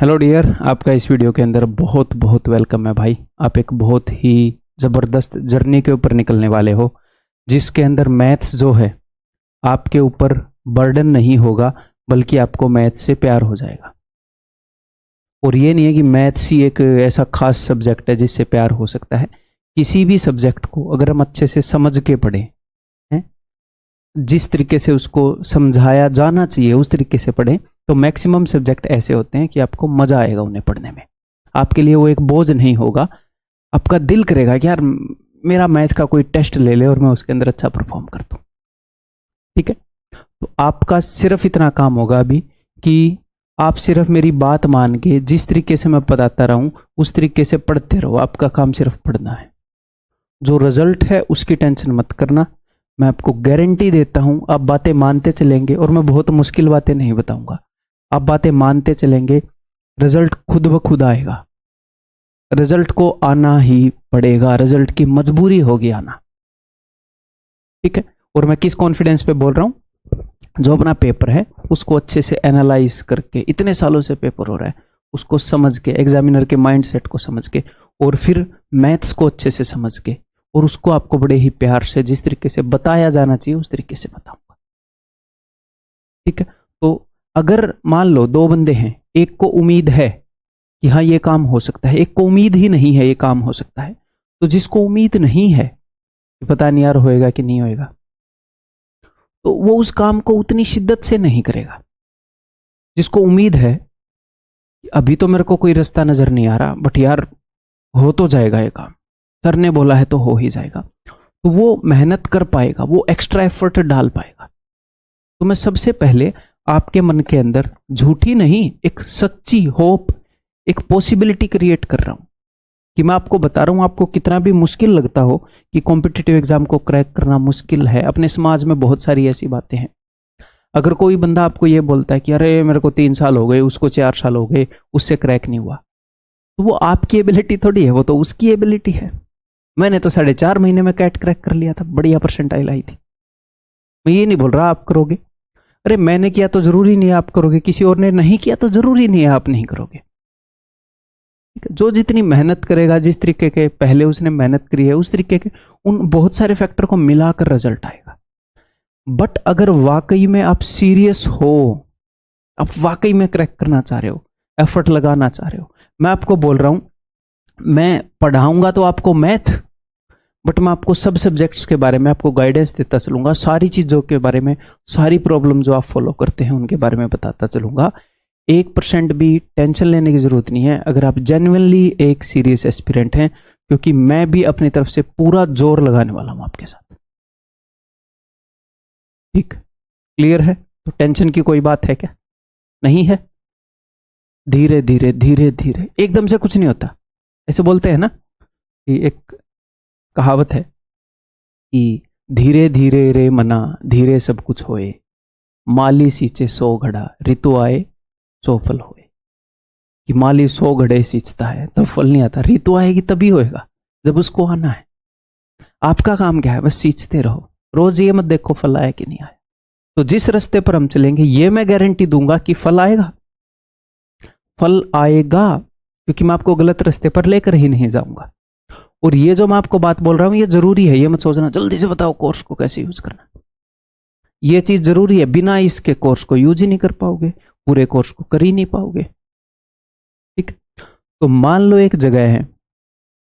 Hello dear, आपका इस video के अंदर बहुत बहुत वेलकम है भाई। आप एक बहुत ही ज़बरदस्त जर्नी के ऊपर निकलने वाले हो, जिसके अंदर मैथ्स जो है आपके ऊपर बर्डन नहीं होगा, बल्कि आपको मैथ्स से प्यार हो जाएगा। और ये नहीं है कि मैथ्स ही एक ऐसा खास सब्जेक्ट है जिससे प्यार हो सकता है। किसी भी सब्जेक्ट को अगर हम अच्छे से समझ के पढ़ें, हैं, जिस तरीके से उसको समझाया जाना चाहिए उस तरीके से पढ़ें, तो मैक्सिमम सब्जेक्ट ऐसे होते हैं कि आपको मजा आएगा उन्हें पढ़ने में। आपके लिए वो एक बोझ नहीं होगा। आपका दिल करेगा कि यार मेरा मैथ का कोई टेस्ट ले ले और मैं उसके अंदर अच्छा परफॉर्म कर दूं। ठीक है, तो आपका सिर्फ इतना काम होगा अभी कि आप सिर्फ मेरी बात मान के जिस तरीके से मैं बताता रहूं उस तरीके से पढ़ते रहो। आपका काम सिर्फ पढ़ना है। जो रिजल्ट है उसकी टेंशन मत करना। मैं आपको गारंटी देता हूं, आप बातें मानते चलेंगे और मैं बहुत मुश्किल बातें नहीं बताऊंगा। आप बातें मानते चलेंगे, रिजल्ट खुद ब खुद आएगा। रिजल्ट को आना ही पड़ेगा, रिजल्ट की मजबूरी होगी आना। ठीक है, और मैं किस कॉन्फिडेंस पे बोल रहा हूं? जो अपना पेपर है उसको अच्छे से एनालाइज करके, इतने सालों से पेपर हो रहा है, उसको समझ के, एग्जामिनर के माइंडसेट को समझ के, और फिर मैथ्स को अच्छे से समझ के, और उसको आपको बड़े ही प्यार से जिस तरीके से बताया जाना चाहिए उस तरीके से बताऊंगा। ठीक है, तो अगर मान लो दो बंदे हैं, एक को उम्मीद है कि हाँ ये काम हो सकता है, एक को उम्मीद ही नहीं है ये काम हो सकता है, तो जिसको उम्मीद नहीं है कि पता नहीं यार होएगा कि नहीं होएगा, तो वो उस काम को उतनी शिद्दत से नहीं करेगा। जिसको उम्मीद है अभी तो मेरे को कोई रास्ता नजर नहीं आ रहा, बट यार हो तो जाएगा ये काम, सर ने बोला है तो हो ही जाएगा, तो वो मेहनत कर पाएगा, वो एक्स्ट्रा एफर्ट डाल पाएगा। तो मैं सबसे पहले आपके मन के अंदर झूठी नहीं, एक सच्ची होप, एक पॉसिबिलिटी क्रिएट कर रहा हूं कि मैं आपको बता रहा हूं, आपको कितना भी मुश्किल लगता हो कि कॉम्पिटिटिव एग्जाम को क्रैक करना मुश्किल है। अपने समाज में बहुत सारी ऐसी बातें हैं। अगर कोई बंदा आपको ये बोलता है कि अरे मेरे को 3 साल हो गए, उसको 4 साल हो गए, उससे क्रैक नहीं हुआ, तो वो आपकी एबिलिटी थोड़ी है, वो तो उसकी एबिलिटी है। मैंने तो 4.5 महीने में कैट क्रैक कर लिया था, बढ़िया परसेंटाइल आई थी। मैं ये नहीं बोल रहा आप करोगे। अरे मैंने किया तो जरूरी नहीं है आप करोगे, किसी और ने नहीं किया तो जरूरी नहीं है आप नहीं करोगे। जो जितनी मेहनत करेगा, जिस तरीके के पहले उसने मेहनत करी है उस तरीके के उन बहुत सारे फैक्टर को मिलाकर रिजल्ट आएगा। बट अगर वाकई में आप सीरियस हो, आप वाकई में क्रैक करना चाह रहे हो, एफर्ट लगाना चाह रहे हो, मैं आपको बोल रहा हूं, मैं पढ़ाऊंगा तो आपको मैथ, बट मैं आपको सब सब्जेक्ट्स के बारे में आपको गाइडेंस देता चलूंगा, सारी चीजों के बारे में, सारी प्रॉब्लम जो आप फॉलो करते हैं उनके बारे में बताता चलूंगा। 1% भी टेंशन लेने की जरूरत नहीं है अगर आप जेन्युइनली एक सीरियस एस्पिरेंट हैं, क्योंकि मैं भी अपनी तरफ से पूरा जोर लगाने वाला हूं आपके साथ। ठीक, क्लियर है? तो टेंशन की कोई बात है क्या? नहीं है। धीरे धीरे धीरे धीरे, एकदम से कुछ नहीं होता। ऐसे बोलते हैं ना कि एक कहावत है कि धीरे धीरे रे मना धीरे सब कुछ होए, माली सींचे 100 घड़ा ऋतु आए सो फल होए। कि माली 100 घड़े सींचता है तब फल नहीं आता, ऋतु आएगी तभी होएगा जब उसको आना है। आपका काम क्या है? बस सींचते रहो, रोज ये मत देखो फल आया कि नहीं आया। तो जिस रास्ते पर हम चलेंगे ये मैं गारंटी दूंगा कि फल आएगा, फल आएगा, क्योंकि मैं आपको गलत रास्ते पर लेकर ही नहीं जाऊंगा। और ये जो मैं आपको बात बोल रहा हूं ये जरूरी है, ये मत सोचना जल्दी से बताओ कोर्स को कैसे यूज करना। ये चीज जरूरी है, बिना इसके कोर्स को यूज ही नहीं कर पाओगे, पूरे कोर्स को कर ही नहीं पाओगे। ठीक, तो मान लो एक जगह है,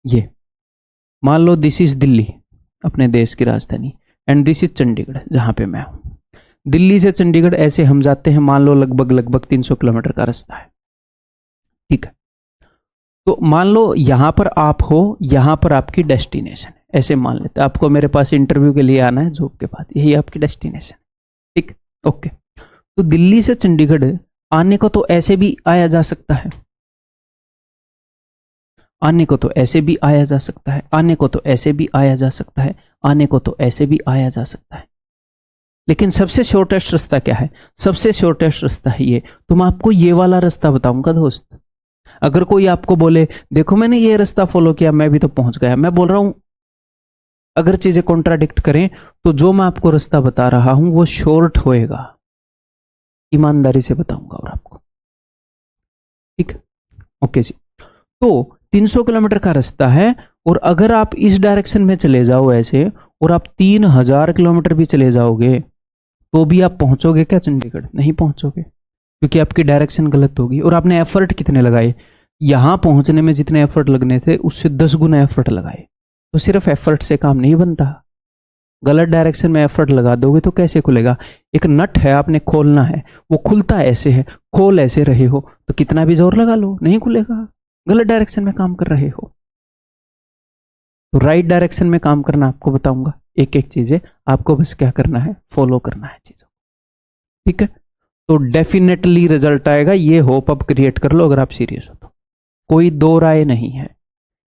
ये मान लो दिस इज दिल्ली, अपने देश की राजधानी, एंड दिस इज चंडीगढ़ जहां पे मैं हूं। दिल्ली से चंडीगढ़ ऐसे हम जाते हैं, मान लो लगभग 300 किलोमीटर का रास्ता है। ठीक है, तो मान लो यहां पर आप हो, यहां पर आपकी डेस्टिनेशन है, ऐसे मान लेते हैं आपको मेरे पास इंटरव्यू के लिए आना है जॉब के बाद, यही आपकी डेस्टिनेशन। ठीक, ओके। तो दिल्ली से चंडीगढ़ आने को तो ऐसे भी आया जा सकता है, आने को तो ऐसे भी आया जा सकता है, आने को तो ऐसे भी आया जा सकता है, आने को तो ऐसे भी आया जा सकता है। लेकिन सबसे शॉर्टेस्ट रास्ता क्या है? सबसे शॉर्टेस्ट रास्ता है ये। तो मैं आपको ये वाला रास्ता बताऊंगा दोस्त। अगर कोई आपको बोले देखो मैंने ये रास्ता फॉलो किया मैं भी तो पहुंच गया, मैं बोल रहा हूं अगर चीजें कॉन्ट्राडिक्ट करें तो जो मैं आपको रास्ता बता रहा हूं वो शॉर्ट होएगा, ईमानदारी से बताऊंगा और आपको। ठीक, ओके जी। तो 300 किलोमीटर का रास्ता है, और अगर आप इस डायरेक्शन में चले जाओ ऐसे, और आप 3000 किलोमीटर भी चले जाओगे, तो भी आप पहुंचोगे क्या चंडीगढ़? नहीं पहुंचोगे, क्योंकि आपकी डायरेक्शन गलत होगी। और आपने एफर्ट कितने लगाए? यहां पहुंचने में जितने एफर्ट लगने थे उससे 10 गुना एफर्ट लगाए। तो सिर्फ एफर्ट से काम नहीं बनता, गलत डायरेक्शन में एफर्ट लगा दोगे तो कैसे खुलेगा? एक नट है, आपने खोलना है, वो खुलता ऐसे है, खोल ऐसे रहे हो तो कितना भी जोर लगा लो नहीं खुलेगा, गलत डायरेक्शन में काम कर रहे हो। तो राइट डायरेक्शन में काम करना आपको बताऊंगा, एक एक चीजें आपको बस क्या करना है, फॉलो करना है चीजों। ठीक है, तो डेफिनेटली रिजल्ट आएगा, ये होप अब क्रिएट कर लो अगर आप सीरियस हो तो। कोई दो राय नहीं है,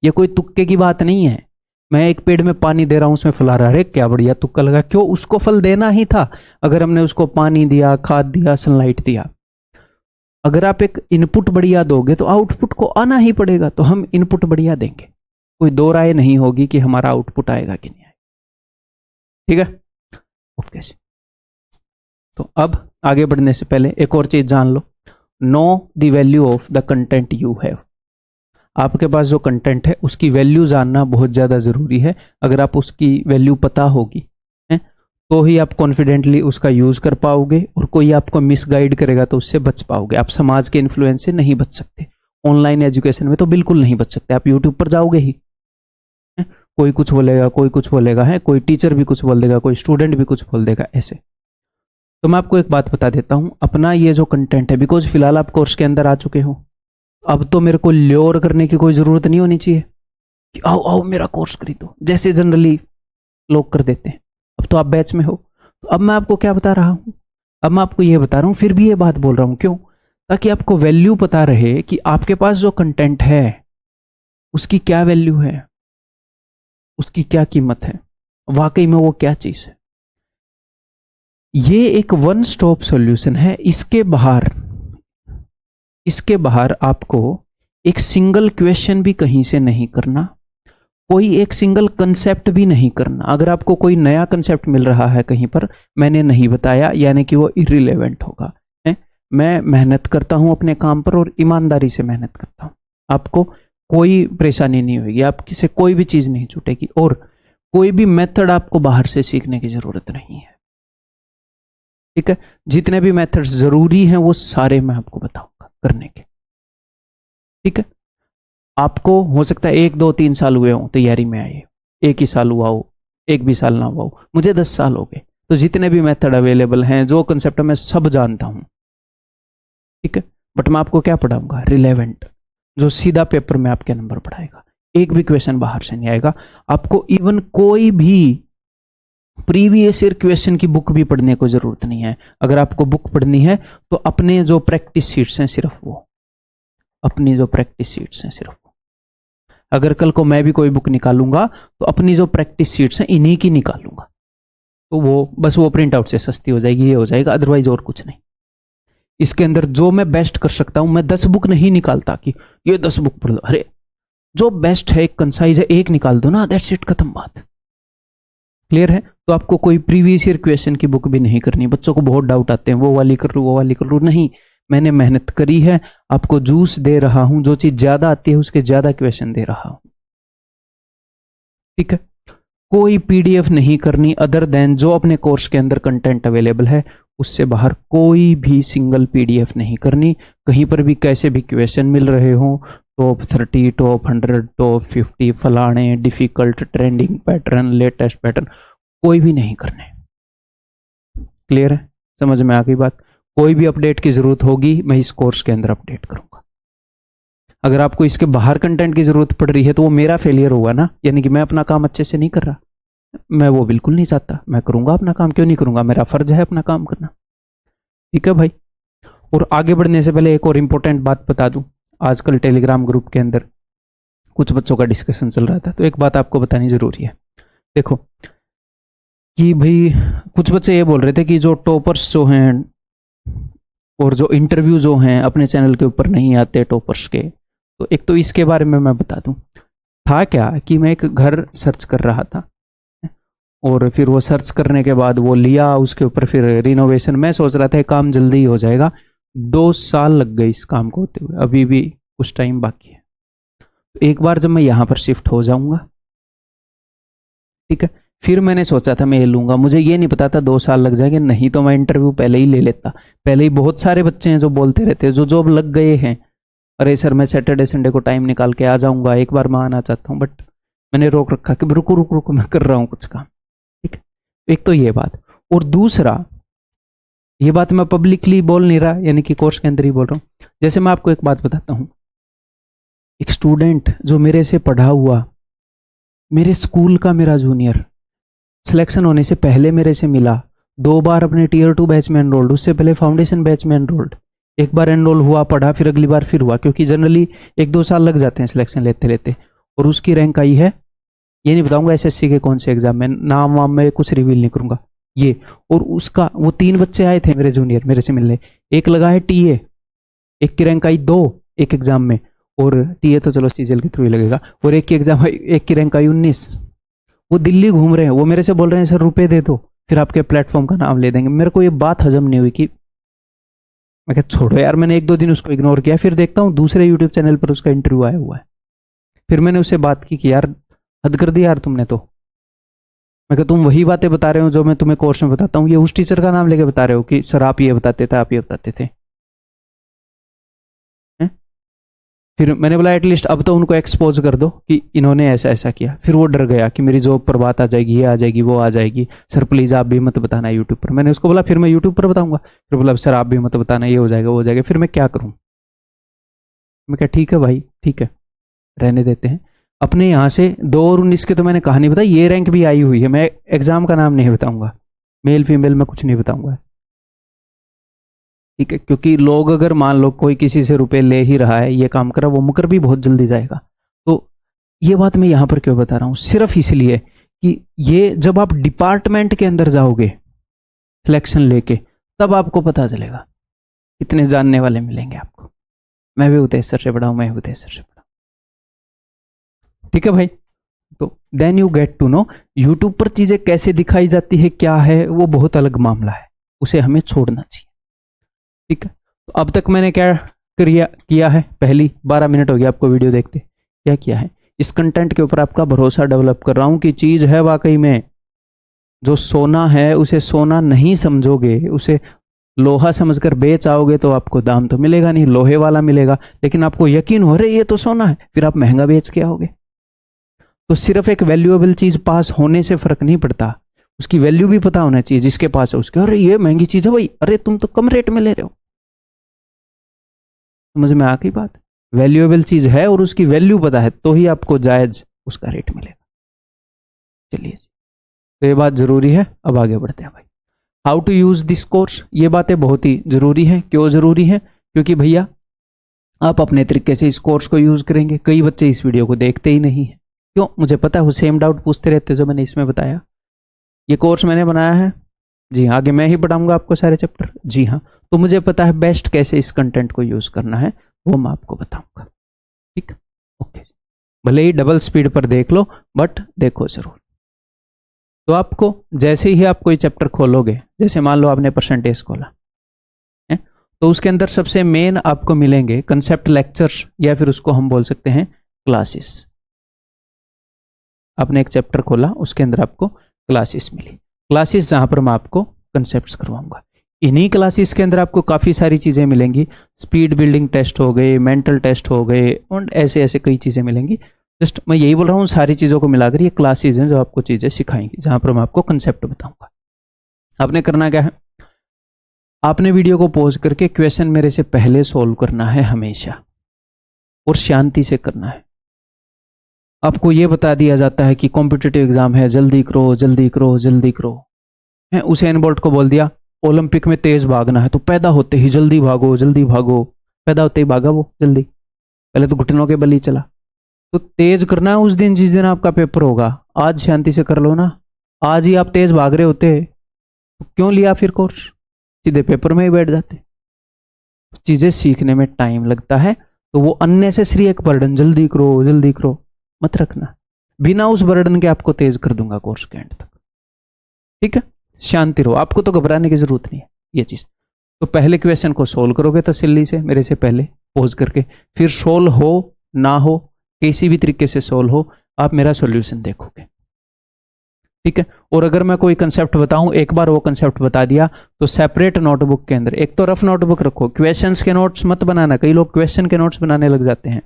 ये कोई तुक्के की बात नहीं है। मैं एक पेड़ में पानी दे रहा हूं, उसमें फल आ रहा है, अरे क्या बढ़िया तुक्का लगा, क्यों? उसको फल देना ही था, अगर हमने उसको पानी दिया, खाद दिया, सनलाइट दिया। अगर आप एक इनपुट बढ़िया दोगे तो आउटपुट को आना ही पड़ेगा, तो हम इनपुट बढ़िया देंगे, कोई दो राय नहीं होगी कि हमारा आउटपुट आएगा कि नहीं आएगा। ठीक है, ओके जी। तो अब आगे बढ़ने से पहले एक और चीज जान लो, know the value of the content you have. आपके पास जो कंटेंट है उसकी वैल्यू जानना बहुत ज़्यादा ज़रूरी है। अगर आप उसकी वैल्यू पता होगी है, तो ही आप कॉन्फिडेंटली उसका यूज़ कर पाओगे, और कोई आपको मिसगाइड करेगा तो उससे बच पाओगे। आप समाज के इन्फ्लुएंस से नहीं बच सकते, ऑनलाइन एजुकेशन में तो बिल्कुल नहीं बच सकते। आप यूट्यूब पर जाओगे ही है? कोई कुछ बोलेगा, कोई कुछ बोलेगा, है कोई टीचर भी कुछ बोल देगा, कोई स्टूडेंट भी कुछ बोल देगा, ऐसे। तो मैं आपको एक बात बता देता हूँ, अपना ये जो कंटेंट है, बिकॉज फिलहाल आप कोर्स के अंदर आ चुके हो, अब तो मेरे को ल्योर करने की कोई जरूरत नहीं होनी चाहिए कि आओ आओ मेरा कोर्स खरीदो, जैसे जनरली लोग कर देते हैं। अब तो आप बैच में हो, तो अब मैं आपको क्या बता रहा हूं, अब मैं आपको ये बता रहा हूं, फिर भी ये बात बोल रहा हूं, क्यों? ताकि आपको वैल्यू पता रहे कि आपके पास जो कंटेंट है उसकी क्या वैल्यू है, उसकी क्या कीमत है, वाकई में वो क्या चीज है। ये एक वन स्टॉप सॉल्यूशन है। इसके बाहर आपको एक सिंगल क्वेश्चन भी कहीं से नहीं करना, कोई एक सिंगल कंसेप्ट भी नहीं करना। अगर आपको कोई नया कंसेप्ट मिल रहा है कहीं पर, मैंने नहीं बताया, यानी कि वो इररिलेवेंट होगा। मैं मेहनत करता हूं अपने काम पर, और ईमानदारी से मेहनत करता हूं, आपको कोई परेशानी नहीं होगी, आपकी से कोई भी चीज नहीं छूटेगी, और कोई भी मेथड आपको बाहर से सीखने की जरूरत नहीं है। ठीक है, जितने भी मेथड्स जरूरी हैं वो सारे मैं आपको बताऊंगा करने के। ठीक है, आपको हो सकता है 1 2 3 साल हुए हों तैयारी में आए, एक ही साल हुआ हो, एक भी साल ना हुआ हो, मुझे 10 साल हो गए। तो जितने भी मेथड अवेलेबल हैं, जो कंसेप्ट मैं सब जानता हूं। ठीक है, बट मैं आपको क्या पढ़ाऊंगा? रिलेवेंट, जो सीधा पेपर में आपके नंबर पढ़ाएगा, एक भी क्वेश्चन बाहर से नहीं आएगा। आपको इवन कोई भी प्रीवियस ईयर क्वेश्चन की बुक भी पढ़ने को जरूरत नहीं है। अगर आपको बुक पढ़नी है तो अपने जो प्रैक्टिस शीट्स हैं सिर्फ वो, अपनी जो प्रैक्टिस शीट्स हैं सिर्फ वो। अगर कल को मैं भी कोई बुक निकालूंगा तो अपनी जो प्रैक्टिस शीट्स हैं इन्हीं की निकालूंगा, तो वो बस वो प्रिंट आउट से सस्ती हो जाएगी, ये हो जाएगा, अदरवाइज और कुछ नहीं। इसके अंदर जो मैं बेस्ट कर सकता हूं, मैं 10 बुक नहीं निकालता कि ये 10 बुक पढ़ लो, अरे जो बेस्ट है, एक कंसाइज है, एक निकाल दो ना, दैट्स इट, खत्म बात। क्लियर है? तो आपको कोई प्रीवियस ईयर क्वेश्चन की बुक भी नहीं करनी। बच्चों को बहुत डाउट आते हैं, वो वाली कर लूं, वो वाली कर लूं, नहीं, मैंने मेहनत करी है, आपको जूस दे रहा हूं, जो चीज ज्यादा आती है उसके ज्यादा क्वेश्चन दे रहा हूं। ठीक है, कोई पीडीएफ नहीं करनी अदर देन जो अपने कोर्स के अंदर कंटेंट अवेलेबल है, उससे बाहर कोई भी सिंगल पीडीएफ नहीं करनी। कहीं पर भी कैसे भी क्वेश्चन मिल रहे हो, टॉप 30, टॉप 100, टॉप 50, फलाने, difficult, trending pattern, latest pattern, कोई भी नहीं करने। क्लियर है? समझ में आ गई बात? कोई भी अपडेट की जरूरत होगी मैं इस कोर्स के अंदर अपडेट करूंगा। अगर आपको इसके बाहर कंटेंट की जरूरत पड़ रही है तो वो मेरा फेलियर होगा ना, यानी कि मैं अपना काम अच्छे से नहीं कर रहा। मैं वो बिल्कुल नहीं चाहता, मैं करूंगा अपना काम, क्यों नहीं करूंगा, मेरा फर्ज है अपना काम करना। ठीक है भाई, और आगे बढ़ने से पहले एक और इंपॉर्टेंट बात बता दूं। आजकल टेलीग्राम ग्रुप के अंदर कुछ बच्चों का डिस्कशन चल रहा था, तो एक बात आपको बतानी जरूरी है। देखो कि भाई कुछ बच्चे ये बोल रहे थे कि जो टॉपर्स जो हैं और जो इंटरव्यू जो हैं अपने चैनल के ऊपर नहीं आते टॉपर्स के, तो एक तो इसके बारे में मैं बता दूं। था क्या कि मैं एक घर सर्च कर रहा था, और फिर वो सर्च करने के बाद वो लिया, उसके ऊपर फिर रिनोवेशन, मैं सोच रहा था काम जल्दी ही हो जाएगा। 2 साल लग गए इस काम को होते हुए, अभी भी कुछ टाइम बाकी है। तो एक बार जब मैं यहाँ पर शिफ्ट हो जाऊंगा, ठीक है, फिर मैंने सोचा था मैं ये लूंगा, मुझे ये नहीं पता था 2 साल लग जाएंगे, नहीं तो मैं इंटरव्यू पहले ही ले लेता। पहले ही बहुत सारे बच्चे हैं जो बोलते रहते हैं, जो जॉब लग गए हैं, अरे सर मैं सैटरडे संडे को टाइम निकाल के आ जाऊंगा, एक बार मैं आना चाहता हूँ, बट मैंने रोक रखा कि रुको रुको रुको, मैं कर रहा हूँ कुछ काम, ठीक है। एक तो ये बात, और दूसरा ये बात मैं पब्लिकली बोल नहीं रहा, यानी कि कोर्स के अंदर ही बोल रहा हूँ। जैसे मैं आपको एक बात बताता हूँ, एक स्टूडेंट जो मेरे से पढ़ा हुआ, मेरे स्कूल का मेरा जूनियर, सिलेक्शन होने से पहले मेरे से मिला, 2 बार अपने टीयर 2 बैच में एनरोल्ड, उससे पहले फाउंडेशन बैच में एनरोल्ड, एक बार एनरोल हुआ, पढ़ा, फिर अगली बार फिर हुआ, क्योंकि जनरली 1-2 साल लग जाते हैं सिलेक्शन लेते लेते, और उसकी रैंक आई है, ये नहीं बताऊंगा एसएससी के कौन से एग्जाम में, नाम वाम में कुछ रिवील नहीं करूंगा ये। और उसका वो 3 बच्चे आए थे मेरे जूनियर मेरे से मिलने, एक लगा है टीए, एक की रैंक आई 2 एक एग्जाम में, और टीए तो चलो सीजीएल के थ्रू ही लगेगा, और एक की एग्जाम आई, एक की रैंक आई 19। वो दिल्ली घूम रहे हैं, वो मेरे से बोल रहे हैं सर रुपए दे दो फिर आपके प्लेटफॉर्म का नाम ले देंगे। मेरे को ये बात हजम नहीं हुई कि मैं कहा छोड़ो यार, मैंने 1-2 दिन उसको इग्नोर किया, फिर देखता हूँ दूसरे यूट्यूब चैनल पर उसका इंटरव्यू आया हुआ है, फिर मैंने उससे बात की कि यार हद कर दी यार तुमने तो। मैं कहा तुम वही बातें बता रहे हो जो मैं तुम्हें कोर्स में बताता हूँ, ये उस टीचर का नाम लेके बता रहे हो कि सर आप ये बताते थे, आप ये बताते थे। फिर मैंने बोला एटलीस्ट अब तो उनको एक्सपोज कर दो कि इन्होंने ऐसा ऐसा किया। फिर वो डर गया कि मेरी जॉब पर बात आ जाएगी, ये आ जाएगी, वो आ जाएगी, सर प्लीज़ आप भी मत बताना यूट्यूब पर। मैंने उसको बोला फिर मैं यूट्यूब पर बताऊंगा, फिर बोला सर आप भी मत बताना, ये हो जाएगा वो हो जाएगा। फिर मैं क्या करूँ, मैं क्या ठीक है भाई ठीक है रहने देते हैं। अपने यहाँ से 2 और 19 के तो मैंने कहानी बताई, ये रैंक भी आई हुई है, मैं एग्जाम का नाम नहीं बताऊंगा, मेल फीमेल में कुछ नहीं बताऊंगा, ठीक है, क्योंकि लोग अगर मान लो कोई किसी से रुपए ले ही रहा है, ये काम कर रहा है, वो मुकर भी बहुत जल्दी जाएगा। तो ये बात मैं यहाँ पर क्यों बता रहा हूँ, सिर्फ इसलिए कि ये जब आप डिपार्टमेंट के अंदर जाओगे सिलेक्शन लेके, तब आपको पता चलेगा कितने जानने वाले मिलेंगे आपको। मैं भी उदय सर से पढ़ा हूँ, मैं भी उदय सर से पढ़ा, ठीक है भाई। तो then you get to know YouTube पर चीजें कैसे दिखाई जाती है, क्या है, वो बहुत अलग मामला है, उसे हमें छोड़ना चाहिए, ठीक है। तो अब तक मैंने क्या किया है, पहली 12 मिनट हो गया आपको वीडियो देखते, क्या किया है, इस कंटेंट के ऊपर आपका भरोसा डेवलप कर रहा हूं कि चीज है वाकई में, जो सोना है उसे सोना नहीं समझोगे, उसे लोहा समझकर बेच आओगे तो आपको दाम तो मिलेगा नहीं, लोहे वाला मिलेगा, लेकिन आपको यकीन हो रहा है ये तो सोना है, फिर आप महंगा बेच के आओगे। तो सिर्फ एक वैल्यूएबल चीज पास होने से फर्क नहीं पड़ता, उसकी वैल्यू भी पता होना चाहिए, जिसके पास है उसके, अरे ये महंगी चीज है भाई, अरे तुम तो कम रेट में ले रहे हो, समझ में आ गई बात। वैल्यूएबल चीज है और उसकी वैल्यू पता है तो ही आपको जायज उसका रेट मिलेगा। चलिए तो ये बात जरूरी है, अब आगे बढ़ते हैं भाई। How to use this course, ये बातें बहुत ही जरूरी है। क्यों जरूरी है, क्योंकि भैया आप अपने तरीके से इस कोर्स को यूज करेंगे, कई बच्चे इस वीडियो को देखते ही नहीं है, क्यों, मुझे पता है वो सेम डाउट पूछते रहते जो मैंने इसमें बताया। ये कोर्स मैंने बनाया है, जी हाँ, आगे मैं ही पढ़ाऊंगा आपको सारे चैप्टर, जी हाँ, तो मुझे पता है बेस्ट कैसे इस कंटेंट को यूज करना है, वो मैं आपको बताऊंगा, ठीक, ओके। भले ही डबल स्पीड पर देख लो बट देखो जरूर। तो आपको जैसे ही आप कोई चैप्टर खोलोगे, जैसे मान लो आपने परसेंटेज खोला है, तो उसके अंदर सबसे मेन आपको मिलेंगे कंसेप्ट लेक्चर्स, या फिर उसको हम बोल सकते हैं क्लासेस। आपने एक चैप्टर खोला, उसके अंदर आपको क्लासेस मिली, क्लासेस जहां पर मैं आपको कंसेप्ट्स करवाऊंगा। इन्हीं क्लासेस के अंदर आपको काफ़ी सारी चीज़ें मिलेंगी, स्पीड बिल्डिंग टेस्ट हो गए, मेंटल टेस्ट हो गए, और ऐसे ऐसे कई चीज़ें मिलेंगी। जस्ट मैं यही बोल रहा हूँ, सारी चीज़ों को मिलाकर ये क्लासेस हैं जो आपको चीज़ें सिखाएंगी, जहाँ पर मैं आपको कंसेप्ट बताऊंगा। आपने करना क्या है, आपने वीडियो को पॉज करके क्वेश्चन मेरे से पहले सोल्व करना है हमेशा, और शांति से करना है। आपको ये बता दिया जाता है कि कॉम्पिटिटिव एग्जाम है, जल्दी करो जल्दी करो जल्दी करो, है, उसेन बोल्ट को बोल दिया ओलंपिक में तेज भागना है, तो पैदा होते ही जल्दी भागो जल्दी भागो, पैदा होते ही भागा वो जल्दी, पहले तो घुटनों के बल ही चला। तो तेज करना है उस दिन जिस दिन आपका पेपर होगा, आज शांति से कर लो ना, आज ही आप तेज भाग रहे होते तो क्यों लिया फिर कोर्स, सीधे पेपर में ही बैठ जाते। चीजें सीखने में टाइम लगता है, तो वो अननेसेसरी एक बर्डन, जल्दी करो मत रखना, बिना उस बर्डन के आपको तेज कर दूंगा कोर्स के एंड तक, ठीक है। शांति रहो, आपको तो घबराने की जरूरत नहीं है ये चीज। तो पहले क्वेश्चन को सोल्व करोगे तसल्ली से मेरे से पहले, पॉज करके, फिर सोल्व हो ना हो, किसी भी तरीके से सोल्व हो, आप मेरा सॉल्यूशन देखोगे। ठीक है। और अगर मैं कोई कंसेप्ट बताऊं, एक बार वो कंसेप्ट बता दिया तो सेपरेट नोटबुक के अंदर एक तो रफ नोटबुक रखो, क्वेश्चंस के नोट्स मत बनाना। कई लोग क्वेश्चन के नोट्स बनाने लग जाते हैं,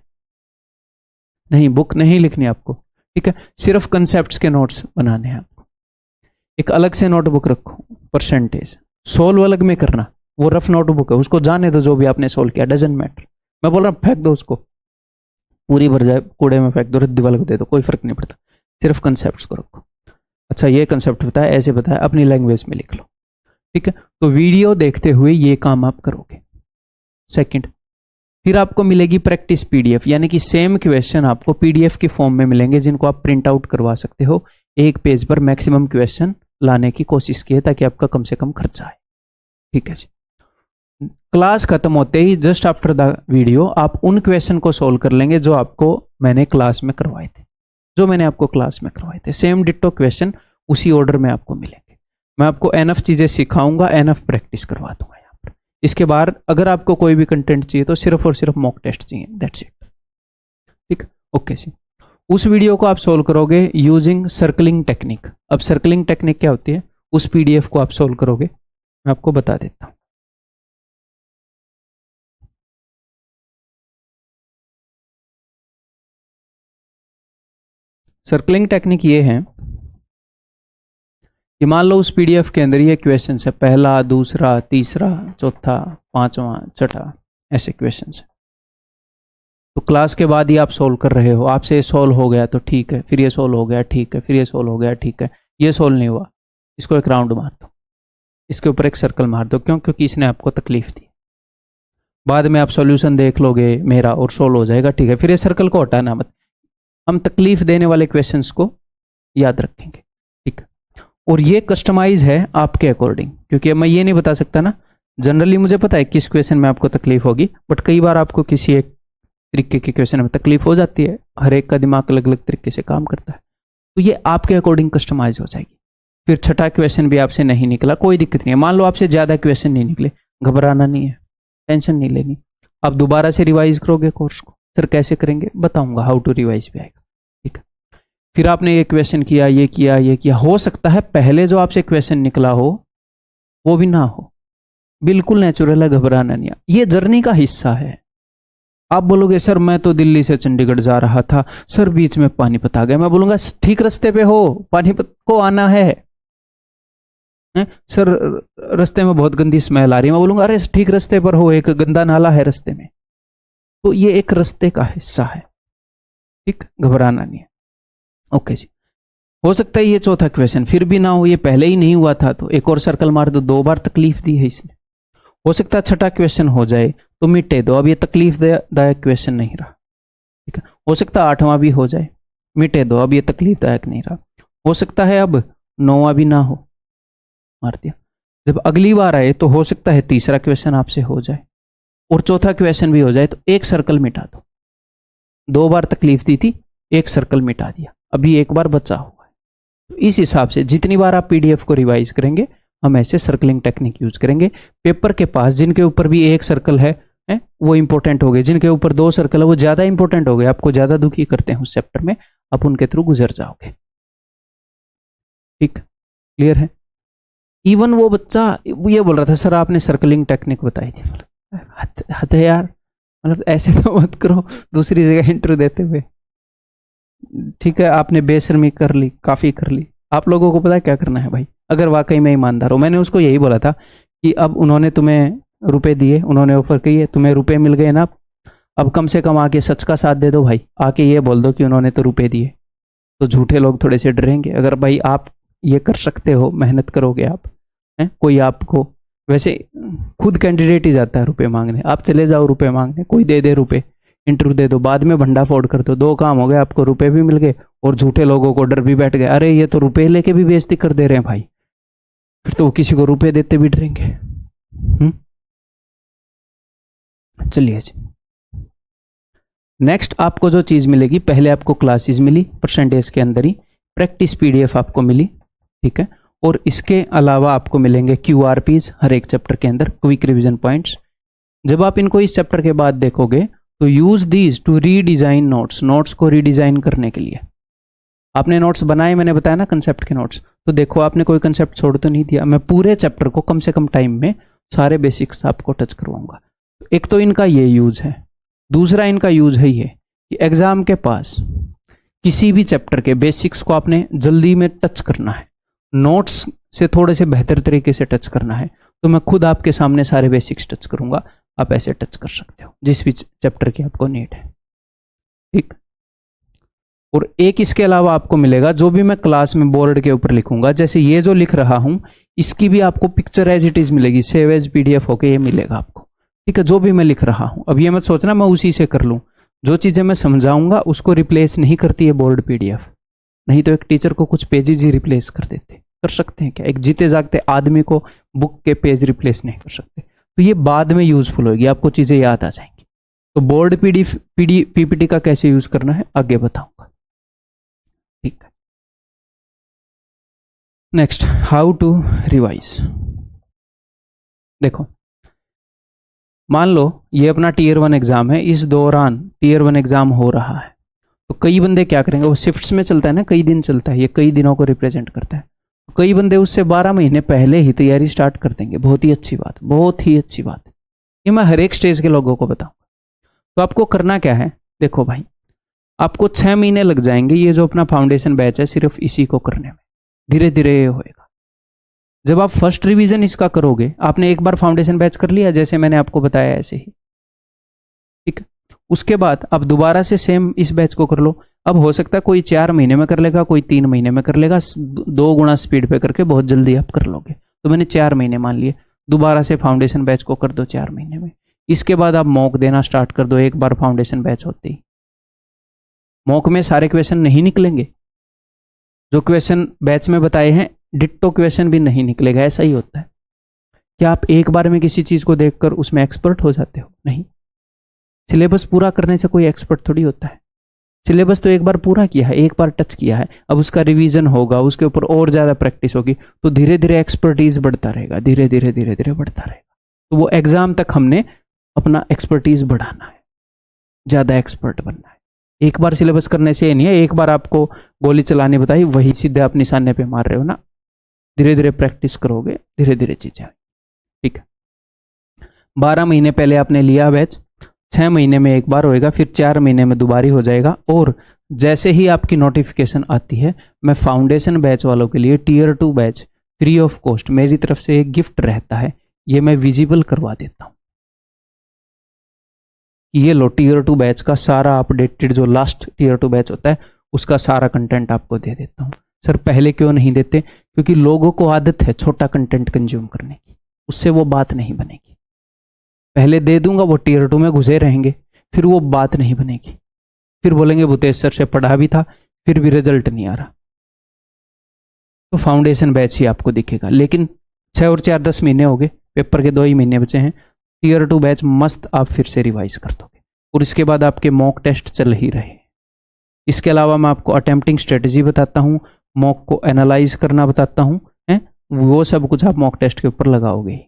नहीं, बुक नहीं लिखनी आपको। ठीक है, सिर्फ कंसेप्ट्स के नोट्स बनाने हैं आपको। एक अलग से नोटबुक रखो, परसेंटेज सोल्व अलग में करना, वो रफ नोटबुक है, उसको जाने दो, जो भी आपने सोल्व किया डजंट मैटर। मैं बोल रहा हूं फेंक दो उसको, पूरी भर जाए कूड़े में फेंक दो, रद्दी वाले को दे दो, कोई फर्क नहीं पड़ता, सिर्फ कंसेप्ट को रखो। अच्छा, ये कंसेप्ट बताया, ऐसे बताया, अपनी लैंग्वेज में लिख लो। ठीक है, तो वीडियो देखते हुए ये काम आप करोगे। सेकंड, फिर आपको मिलेगी प्रैक्टिस पीडीएफ, यानी कि सेम क्वेश्चन आपको पीडीएफ के फॉर्म में मिलेंगे, जिनको आप प्रिंट आउट करवा सकते हो। एक पेज पर मैक्सिमम क्वेश्चन लाने की कोशिश की है, ताकि आपका कम से कम खर्चा आए। ठीक है जी। क्लास खत्म होते ही जस्ट आफ्टर द वीडियो आप उन क्वेश्चन को सोल्व कर लेंगे जो आपको मैंने क्लास में करवाए थे, सेम डिट्टो क्वेश्चन उसी ऑर्डर में आपको मिलेंगे। मैं आपको एनफ चीजें सिखाऊंगा, एनफ प्रैक्टिस करवा दूंगा यहाँ पर। इसके बाद अगर आपको कोई भी कंटेंट चाहिए तो सिर्फ और सिर्फ मॉक टेस्ट चाहिए, दैट्स इट। ठीक, ओके जी। उस वीडियो को आप सोल्व करोगे यूजिंग सर्कलिंग टेक्निक। अब सर्कलिंग टेक्निक क्या होती है, उस पीडीएफ को आप सोल्व करोगे, मैं आपको बता देता हूं। सर्कलिंग टेक्निक ये है कि मान लो उस पीडीएफ के अंदर ये क्वेश्चन है, पहला, दूसरा, तीसरा, चौथा, पांचवा, छठा, ऐसे क्वेश्चन है। तो क्लास के बाद ही आप सोल्व कर रहे हो, आपसे ये सोल्व हो गया तो ठीक है, फिर ये सोल्व हो गया ठीक है, फिर ये सोल्व हो गया ठीक है, ये सोल्व नहीं हुआ, इसको एक राउंड मार दो, इसके ऊपर एक सर्कल मार दो। क्यों? क्योंकि इसने आपको तकलीफ दी। बाद में आप सॉल्यूशन देख लोगे मेरा और सोल्व हो जाएगा, ठीक है, फिर ये सर्कल को हटाना मत। हम तकलीफ देने वाले क्वेश्चंस को याद रखेंगे। ठीक, और ये कस्टमाइज है आपके अकॉर्डिंग, क्योंकि मैं ये नहीं बता सकता ना, जनरली मुझे पता है किस क्वेश्चन में आपको तकलीफ होगी, बट कई बार आपको किसी एक तरीके के क्वेश्चन में तकलीफ हो जाती है। हर एक का दिमाग अलग अलग तरीके से काम करता है, तो ये आपके अकॉर्डिंग कस्टमाइज हो जाएगी। फिर छठा क्वेश्चन भी आपसे नहीं निकला, कोई दिक्कत नहीं है। मान लो आपसे ज्यादा क्वेश्चन नहीं निकले, घबराना नहीं है, टेंशन नहीं लेनी। आप दोबारा से रिवाइज करोगे कोर्स को। सर कैसे करेंगे बताऊंगा, हाउ टू रिवाइज भी आएगा। ठीक है, फिर आपने ये क्वेश्चन किया, ये किया, ये किया, हो सकता है पहले जो आपसे क्वेश्चन निकला हो वो भी ना हो, बिल्कुल नेचुरल है, घबराना नहीं है, ये जर्नी का हिस्सा है। आप बोलोगे सर मैं तो दिल्ली से चंडीगढ़ जा रहा था, सर बीच में पानीपत आ गया, मैं बोलूंगा ठीक रास्ते पे हो, पानीपत को आना है। सर रास्ते में बहुत गंदी स्मेल आ रही है, मैं बोलूंगा अरे ठीक रास्ते पर हो, एक गंदा नाला है रास्ते में। तो ये एक रास्ते का हिस्सा है। ठीक, घबराना नहीं है। ओके जी। हो सकता है ये चौथा क्वेश्चन फिर भी ना हो, ये पहले ही नहीं हुआ था, तो एक और सर्कल मार दो, 2 बार तकलीफ दी है इसने। हो सकता है छठा क्वेश्चन हो जाए तो मिटे दो, अब ये तकलीफ दायक क्वेश्चन नहीं रहा। ठीक है, हो सकता है 8वां भी हो जाए, मिटे दो, अब ये तकलीफ दायक नहीं रहा। हो सकता है अब 9वां भी ना हो, मार दिया। जब अगली बार आए तो हो सकता है तीसरा क्वेश्चन आपसे हो जाए और चौथा क्वेश्चन भी हो जाए, तो एक सर्कल मिटा दो। 2 बार तकलीफ दी थी, एक सर्कल मिटा दिया, अभी एक बार बचा हुआ है। तो इस हिसाब से जितनी बार आप पीडीएफ को रिवाइज करेंगे हम ऐसे सर्कलिंग टेक्निक यूज करेंगे। पेपर के पास जिनके ऊपर भी एक सर्कल है वो इंपॉर्टेंट हो गए, जिनके ऊपर 2 सर्कल है वो ज्यादा इंपॉर्टेंट हो गए, आपको ज्यादा दुखी करते हैं उस चैप्टर में, आप उनके थ्रू गुजर जाओगे। ठीक, क्लियर है। इवन वो बच्चा ये बोल रहा था सर आपने सर्कलिंग टेक्निक बताई थी, हद है यार, मतलब ऐसे तो मत करो दूसरी जगह इंटरव्यू देते हुए। ठीक है, आपने बेशर्मी कर ली, काफी कर ली। आप लोगों को पता है क्या करना है भाई, अगर वाकई में ईमानदार हो। मैंने उसको यही बोला था कि अब उन्होंने तुम्हें रुपए दिए, उन्होंने ऑफर किए, तुम्हें रुपए मिल गए ना, अब कम से कम आके सच का साथ दे दो भाई, आके ये बोल दो कि उन्होंने तो रुपए दिए, तो झूठे लोग थोड़े से डरेंगे। अगर भाई आप ये कर सकते हो, मेहनत करोगे आप, कोई आपको वैसे खुद कैंडिडेट ही जाता है रुपए मांगने, आप चले जाओ रुपए मांगने, कोई दे दे रुपए, इंटरव्यू दे दो, बाद में भंडा फोड़ कर दो, 2 काम हो गए, आपको रुपए भी मिल गए और झूठे लोगों को डर भी बैठ गया, अरे ये तो रुपए लेके भी बेइज्जती कर दे रहे हैं भाई, फिर तो वो किसी को रुपए देते भी डरेंगे। चलिए जी, नेक्स्ट आपको जो चीज मिलेगी, पहले आपको क्लासेस मिली परसेंटेज के अंदर ही, प्रैक्टिस पीडीएफ आपको मिली। ठीक है, और इसके अलावा आपको मिलेंगे क्यूआरपीज हर एक चैप्टर के अंदर, क्विक रिवीजन पॉइंट्स, जब आप इनको इस चैप्टर के बाद देखोगे तो use these two redesign notes, notes को रीडिजाइन करने के लिए। आपने नोट्स बनाए, मैंने बताया ना कंसेप्ट के नोट्स, तो देखो आपने कोई कंसेप्ट छोड़ तो नहीं दिया। मैं पूरे चैप्टर को कम से कम टाइम में सारे बेसिक्स आपको टच करवाऊंगा। एक तो इनका ये यूज है, दूसरा इनका यूज है ये कि एग्जाम के पास किसी भी चैप्टर के बेसिक्स को आपने जल्दी में टच करना है, नोट्स से थोड़े से बेहतर तरीके से टच करना है, तो मैं खुद आपके सामने सारे बेसिक्स टच करूंगा। आप ऐसे टच कर सकते हो जिस भी चैप्टर की आपको नीड है, ठीक। और एक इसके अलावा आपको मिलेगा, जो भी मैं क्लास में बोर्ड के ऊपर लिखूंगा, जैसे ये जो लिख रहा हूं इसकी भी आपको पिक्चर एज इट इज मिलेगी, सेव एज पीडीएफ होके ये मिलेगा आपको, ठीक है। जो भी मैं लिख रहा हूं, अब ये मत सोचना मैं उसी से कर लूं, जो चीजें मैं समझाऊंगा उसको रिप्लेस नहीं करती है बोर्ड पीडीएफ। नहीं तो एक टीचर को कुछ पेजेज ही रिप्लेस कर देते, कर सकते हैं क्या? एक जीते जागते आदमी को बुक के पेज रिप्लेस नहीं कर सकते। तो ये बाद में यूजफुल होगी, आपको चीजें याद आ जाएंगी। तो बोर्ड पीपीटी का कैसे यूज करना है आगे बताऊंगा, ठीक है। Next, how to revise. देखो, मान लो ये अपना टीयर 1 एग्जाम है, इस दौरान टीयर 1 एग्जाम हो रहा है, तो कई बंदे क्या करेंगे, वो शिफ्ट्स में चलता है ना, कई दिन चलता है, ये कई दिनों को रिप्रेजेंट करता है। कई बंदे उससे 12 महीने पहले ही तैयारी स्टार्ट कर देंगे। बहुत ही अच्छी बात, बहुत ही अच्छी बात। ये मैं हर एक स्टेज के लोगों को बताऊंगा। तो आपको करना क्या है, देखो भाई, आपको 6 महीने लग जाएंगे ये जो अपना फाउंडेशन बैच है सिर्फ इसी को करने में, धीरे धीरे ये होएगा। जब आप फर्स्ट रिवीजन इसका करोगे, आपने एक बार फाउंडेशन बैच कर लिया जैसे मैंने आपको बताया ऐसे ही, ठीक। उसके बाद आप दोबारा से सेम इस बैच को कर लो। अब हो सकता है कोई 4 महीने में कर लेगा, कोई 3 महीने में कर लेगा, 2 गुना स्पीड पे करके बहुत जल्दी आप कर लोगे। तो मैंने 4 महीने मान लिए, दोबारा से फाउंडेशन बैच को कर दो 4 महीने में। इसके बाद आप मॉक देना स्टार्ट कर दो एक बार फाउंडेशन बैच होते ही। मॉक में सारे क्वेश्चन नहीं निकलेंगे, जो क्वेश्चन बैच में बताए हैं डिट्टो क्वेश्चन भी नहीं निकलेगा। ऐसा ही होता है। क्या आप एक बार में किसी चीज को देखकर उसमें एक्सपर्ट हो जाते हो? नहीं। सिलेबस पूरा करने से कोई एक्सपर्ट थोड़ी होता है। सिलेबस तो एक बार पूरा किया है, एक बार टच किया है, अब उसका रिवीजन होगा, उसके ऊपर और ज्यादा प्रैक्टिस होगी, तो धीरे धीरे एक्सपर्टीज बढ़ता रहेगा, धीरे धीरे धीरे धीरे बढ़ता रहेगा। तो वो एग्जाम तक हमने अपना एक्सपर्टीज बढ़ाना है, ज्यादा एक्सपर्ट बनना है। एक बार सिलेबस करने से ये नहीं है, एक बार आपको गोली चलानी बताई वही सीधे आप निशाने पे मार रहे हो ना। धीरे धीरे प्रैक्टिस करोगे, धीरे धीरे चीजें, ठीक है। 12 महीने पहले आपने लिया बैच, 6 महीने में एक बार होएगा, फिर 4 महीने में दोबारा हो जाएगा। और जैसे ही आपकी नोटिफिकेशन आती है, मैं फाउंडेशन बैच वालों के लिए tier 2 batch free of cost मेरी तरफ से एक गिफ्ट रहता है, ये मैं विजिबल करवा देता हूं। ये लो, टीयर 2 बैच का सारा अपडेटेड, जो लास्ट टीयर 2 बैच होता है उसका सारा कंटेंट आपको दे देता हूं। सर पहले क्यों नहीं देते? क्योंकि लोगों को आदत है छोटा कंटेंट कंज्यूम करने की, उससे वो बात नहीं बनेगी। पहले दे दूंगा, वो टीयर 2 में घुसे रहेंगे, फिर वो बात नहीं बनेगी, फिर बोलेंगे भूतेश सर से पढ़ा भी था फिर भी रिजल्ट नहीं आ रहा। तो फाउंडेशन बैच ही आपको दिखेगा। लेकिन 6 और 4 10 महीने हो गए, पेपर के 2 ही महीने बचे हैं, टीयर 2 बैच मस्त आप फिर से रिवाइज कर दोगे। और इसके बाद आपके मॉक टेस्ट चल ही रहे। इसके अलावा मैं आपको अटेम्प्टिंग स्ट्रेटजी बताता हूँ, मॉक को एनालाइज करना बताता हूँ, वो सब कुछ आप मॉक टेस्ट के ऊपर लगाओगे।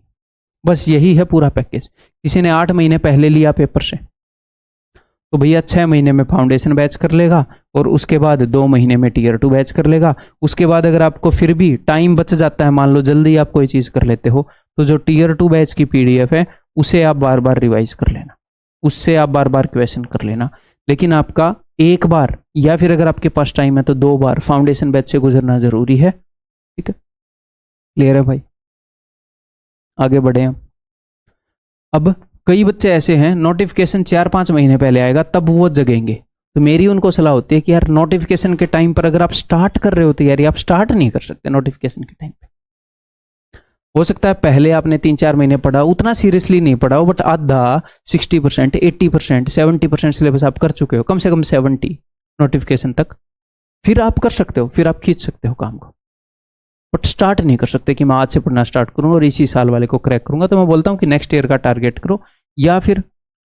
बस यही है पूरा पैकेज। किसी ने 8 महीने पहले लिया पेपर से, तो भैया 6 महीने में फाउंडेशन बैच कर लेगा और उसके बाद 2 महीने में टीयर 2 बैच कर लेगा। उसके बाद अगर आपको फिर भी टाइम बच जाता है, मान लो जल्दी आप कोई चीज़ कर लेते हो, तो जो टीयर 2 बैच की पीडीएफ है उसे आप बार बार रिवाइज कर लेना, उससे आप बार बार क्वेश्चन कर लेना। लेकिन आपका एक बार या फिर अगर आपके पास टाइम है तो 2 बार फाउंडेशन बैच से गुजरना जरूरी है, ठीक है। क्लियर है भाई? आगे बढ़े हम। अब कई बच्चे ऐसे हैं, नोटिफिकेशन 4-5 महीने पहले आएगा तब वो जगेंगे। तो मेरी उनको सलाह होती है कि यार नोटिफिकेशन के टाइम पर अगर आप स्टार्ट कर रहे हो तो यार आप स्टार्ट नहीं कर सकते नोटिफिकेशन के टाइम पे। हो सकता है पहले आपने 3-4 महीने पढ़ा, उतना सीरियसली नहीं पढ़ा हो, बट आधा 60%, 80%, 70% सिलेबस आप कर चुके हो, कम से कम 70 नोटिफिकेशन तक। फिर आप कर सकते हो, फिर आप खींच सकते हो काम को, बट स्टार्ट नहीं कर सकते कि मैं आज से पढ़ना स्टार्ट करूँ और इसी साल वाले को क्रैक करूंगा। तो मैं बोलता हूँ कि नेक्स्ट ईयर का टारगेट करो, या फिर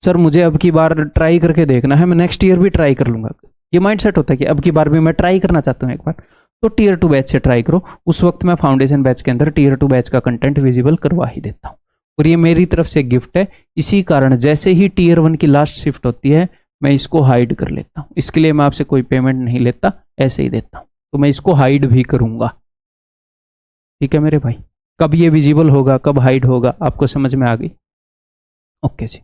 सर मुझे अब की बार ट्राई करके देखना है, मैं नेक्स्ट ईयर भी ट्राई कर लूंगा। ये माइंडसेट होता है कि अब की बार भी मैं ट्राई करना चाहता हूँ एक बार, तो टीयर 2 बैच से ट्राई करो। उस वक्त मैं फाउंडेशन बैच के अंदर टीयर 2 बैच का कंटेंट विजिबल करवा ही देता हूँ। और ये मेरी तरफ से गिफ्ट है। इसी कारण जैसे ही टीयर 1 की लास्ट शिफ्ट होती है मैं इसको हाइड कर लेता हूँ। इसके लिए मैं आपसे कोई पेमेंट नहीं लेता, ऐसे ही देता हूँ। तो मैं इसको हाइड भी करूंगा। ठीक है मेरे भाई, कब ये विजिबल होगा, कब हाइड होगा, आपको समझ में आ गई? ओके जी।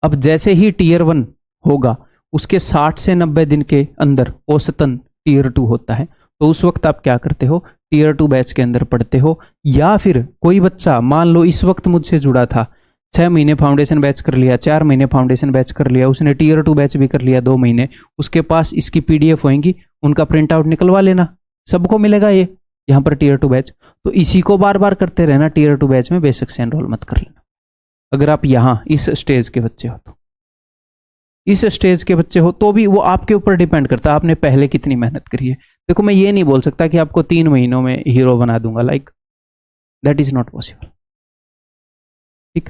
अब जैसे ही टीयर 1 होगा उसके 60 से 90 दिन के अंदर औसतन टीयर 2 होता है। तो उस वक्त आप क्या करते हो, टीयर 2 बैच के अंदर पढ़ते हो। या फिर कोई बच्चा मान लो इस वक्त मुझसे जुड़ा था, 6 महीने फाउंडेशन बैच कर लिया, 4 महीने फाउंडेशन बैच कर लिया, उसने टीयर 2 बैच भी कर लिया 2 महीने, उसके पास इसकी पीडीएफ होंगी, उनका प्रिंट आउट निकलवा लेना, सबको मिलेगा ये यहाँ पर टीयर 2 बैच। तो इसी को बार बार करते रहना, टीयर 2 बैच में बेशक से एनरोल मत कर लेना। अगर आप यहाँ इस स्टेज के बच्चे हो, तो इस स्टेज के बच्चे हो तो भी वो आपके ऊपर डिपेंड करता है आपने पहले कितनी मेहनत करी है। देखो मैं ये नहीं बोल सकता कि आपको 3 महीनों में हीरो बना दूंगा, like that is not possible. ठीक,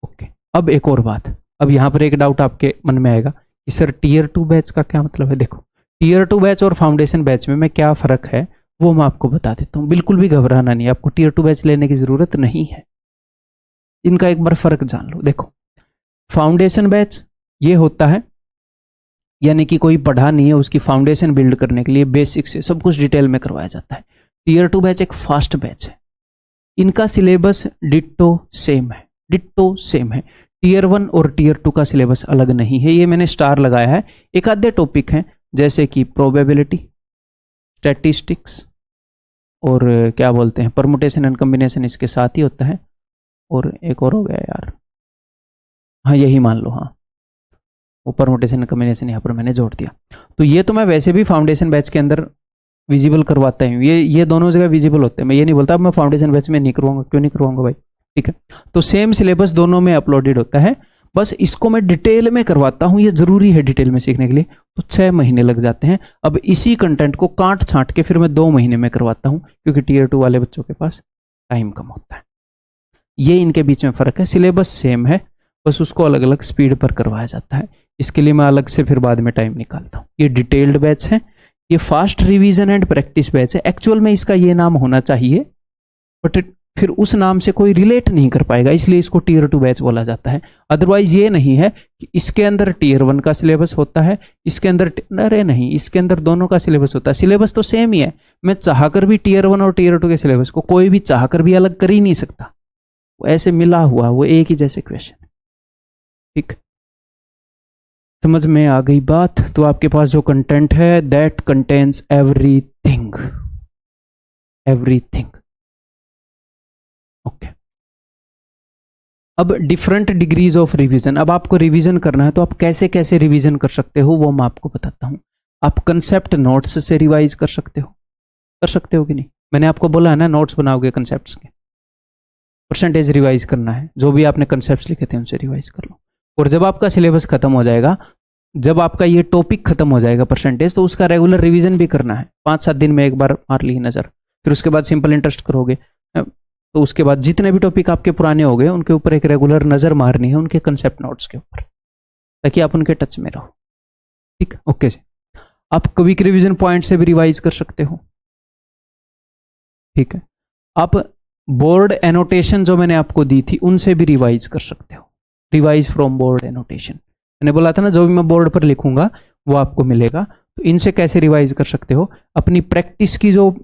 ओके। अब एक और बात, अब यहां पर एक डाउट आपके मन में आएगा कि सर टीयर 2 बैच का क्या मतलब है। देखो टीयर 2 बैच और फाउंडेशन बैच में क्या फर्क है वो मैं आपको बता देता हूं। बिल्कुल भी घबराना नहीं, आपको टीयर 2 बैच लेने की जरूरत नहीं है। इनका एक बार फर्क जान लो। देखो फाउंडेशन बैच ये होता है, यानी कि कोई पढ़ा नहीं है उसकी फाउंडेशन बिल्ड करने के लिए बेसिक से सब कुछ डिटेल में करवाया जाता है। टीयर 2 बैच एक फास्ट बैच है, इनका सिलेबस डिट्टो सेम है, डिट्टो सेम है। टीयर 1 और टीयर 2 का सिलेबस अलग नहीं है, ये मैंने स्टार लगाया है। एक आधे टॉपिक हैं जैसे कि प्रोबेबिलिटी, स्टैटिस्टिक्स और क्या बोलते हैं परमुटेशन एंड कॉम्बिनेशन, इसके साथ ही होता है। और एक और हो गया यार, हाँ यही मान लो, हाँ वो परमुटेशन एंड कॉम्बिनेशन यहाँ पर मैंने जोड़ दिया। तो ये तो मैं वैसे भी फाउंडेशन बैच के अंदर विजिबल करवाता हूँ, ये दोनों जगह विजिबल होते हैं। मैं ये नहीं बोलता अब मैं फाउंडेशन बैच में नहीं करवाऊंगा, क्यों नहीं करवाऊंगा भाई। ठीक है, तो सेम सिलेबस दोनों में अपलोडेड होता है, बस इसको मैं डिटेल में करवाता हूँ, ये जरूरी है डिटेल में सीखने के लिए। तो 6 महीने लग जाते हैं। अब इसी कंटेंट को काट छांट के फिर मैं 2 महीने में करवाता हूँ, क्योंकि टीयर 2 वाले बच्चों के पास टाइम कम होता है। ये इनके बीच में फर्क है, सिलेबस सेम है, बस उसको अलग अलग स्पीड पर करवाया जाता है। इसके लिए मैं अलग से फिर बाद में टाइम निकालता हूँ। ये डिटेल्ड बैच है, ये fast revision and practice batch है। एक्चुअल में इसका ये नाम होना चाहिए, बट फिर उस नाम से कोई रिलेट नहीं कर पाएगा, इसलिए इसको टीयर 2 बैच बोला जाता है। अदरवाइज ये नहीं है कि इसके अंदर टीयर 1 का सिलेबस होता है, इसके अंदर, अरे नहीं, इसके अंदर दोनों का सिलेबस होता है। सिलेबस तो सेम ही है, मैं चाहकर भी टीयर 1 और टीयर 2 के सिलेबस को कोई भी चाहकर भी अलग कर ही नहीं सकता, वो ऐसे मिला हुआ, वो एक ही जैसे क्वेश्चन। ठीक, समझ में आ गई बात? तो आपके पास जो कंटेंट है that contains everything, everything. Okay, अब डिफरेंट डिग्रीज ऑफ रिवीजन। अब आपको रिवीजन करना है तो आप कैसे कैसे रिवीजन कर सकते हो वो मैं आपको बताता हूं। आप कंसेप्ट नोट्स से रिवाइज कर सकते हो कि नहीं? मैंने आपको बोला है ना, नोट्स बनाओगे कंसेप्ट्स के, परसेंटेज रिवाइज करना है, जो भी आपने कंसेप्ट्स लिखे थे उनसे रिवाइज कर लो। और जब आपका सिलेबस खत्म हो जाएगा, जब आपका ये टॉपिक खत्म हो जाएगा परसेंटेज, तो उसका रेगुलर रिवीजन भी करना है। 5-7 दिन में एक बार मार ली नजर, फिर उसके बाद सिंपल इंटरेस्ट करोगे, तो उसके बाद जितने भी टॉपिक आपके पुराने हो गए उनके ऊपर एक रेगुलर नजर मारनी है, उनके कंसेप्ट नोट्स के ऊपर, ताकि आप उनके टच में रहो। ठीक, ओके जी। आप क्विक रिवीजन पॉइंट से भी रिवाइज कर सकते हो। ठीक है, आप बोर्ड एनोटेशन जो मैंने आपको दी थी उनसे भी रिवाइज कर सकते हो। रिवाइज फ्रॉम बोर्ड एनोटेशन, मैंने बोला था ना जो भी मैं बोर्ड पर लिखूंगा वो आपको मिलेगा। तो इनसे कैसे रिवाइज कर सकते हो? अपनी प्रैक्टिस की जो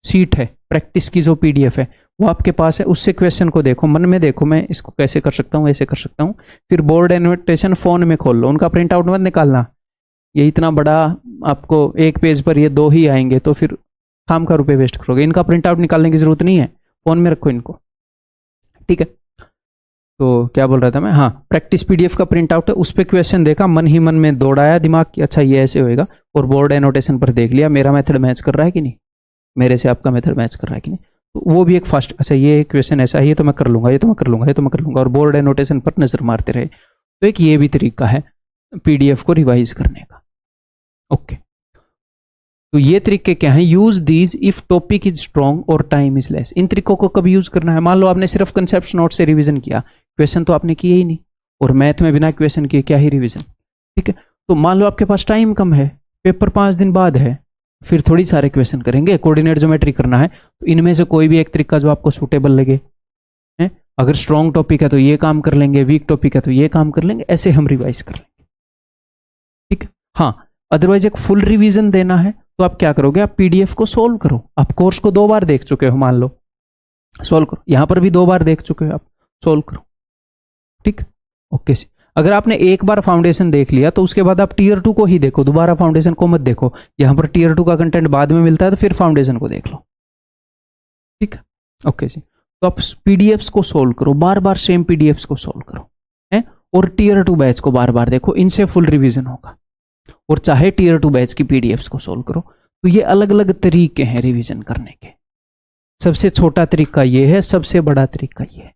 सीट है, प्रैक्टिस की जो पीडीएफ है वो आपके पास है, उससे क्वेश्चन को देखो, मन में देखो मैं इसको कैसे कर सकता हूँ, ऐसे कर सकता हूँ। फिर बोर्ड एनोटेशन फोन में खोल लो, उनका प्रिंट आउट मत निकालना, ये इतना बड़ा आपको एक पेज पर ये 2 ही आएंगे, तो फिर काम का रुपये वेस्ट करोगे। इनका प्रिंट आउट निकालने की जरूरत नहीं है, फोन में रखो इनको। ठीक है, तो क्या बोल रहा था मैं, हाँ, प्रैक्टिस पीडीएफ का प्रिंट आउट है, उस पर क्वेश्चन देखा, मन ही मन में दौड़ाया दिमाग कि अच्छा ये ऐसे होएगा, और बोर्ड एनोटेशन पर देख लिया मेरा मेथड मैच कर रहा है कि नहीं, मेरे से आपका मेथड मैच कर रहा है कि नहीं। तो वो भी एक फास्ट, अच्छा ये क्वेश्चन ऐसा है, ये तो मैं कर लूंगा, ये तो मैं कर लूंगा, ये तो मैं कर लूंगा, और बोर्ड एनोटेशन पर नजर मारते रहे। तो एक ये भी तरीका है पीडीएफ को रिवाइज करने का। ओके, तो ये तरीके क्या हैं? Use these if topic is strong और टाइम इज लेस। इन तरीकों को कब यूज करना है? मान लो आपने सिर्फ कंसेप्ट नोट से रिवीजन किया, क्वेश्चन तो आपने किए ही नहीं, और मैथ में बिना क्वेश्चन किए क्या ही रिवीजन। ठीक है, तो मान लो आपके पास टाइम कम है, पेपर 5 दिन बाद है, फिर थोड़ी सारे क्वेश्चन करेंगे, कोऑर्डिनेट ज्योमेट्री करना है, तो इनमें से कोई भी एक तरीका जो आपको सूटेबल लगे है अगर स्ट्रॉन्ग टॉपिक है तो ये काम कर लेंगे, वीक टॉपिक है तो ये काम कर लेंगे, ऐसे हम रिवाइज कर लेंगे। ठीक है। हाँ, अदरवाइज एक फुल रिवीजन देना है तो आप क्या करोगे, आप पीडीएफ को सोल्व करो। आप कोर्स को 2 बार देख चुके हो मान लो, सोल्व करो। यहां पर भी 2 बार देख चुके हो आप, सोल्व करो। ठीक, ओके से। अगर आपने एक बार फाउंडेशन देख लिया तो उसके बाद आप टीयर 2 को ही देखो, दोबारा फाउंडेशन को मत देखो। यहां पर टीयर 2 का कंटेंट बाद में मिलता है तो फिर फाउंडेशन को देख लो। ठीक है, ओके जी। तो आप पीडीएफ्स को सोल्व करो, बार बार सेम पीडीएफ्स को सोल्व करो है, और टीयर 2 बैच को बार बार देखो, इनसे फुल रिवीजन होगा। और चाहे टीयर 2 बैच की पीडीएफ्स को सोल्व करो। तो ये अलग अलग तरीके हैं रिवीजन करने के। सबसे छोटा तरीका ये है, सबसे बड़ा तरीका ये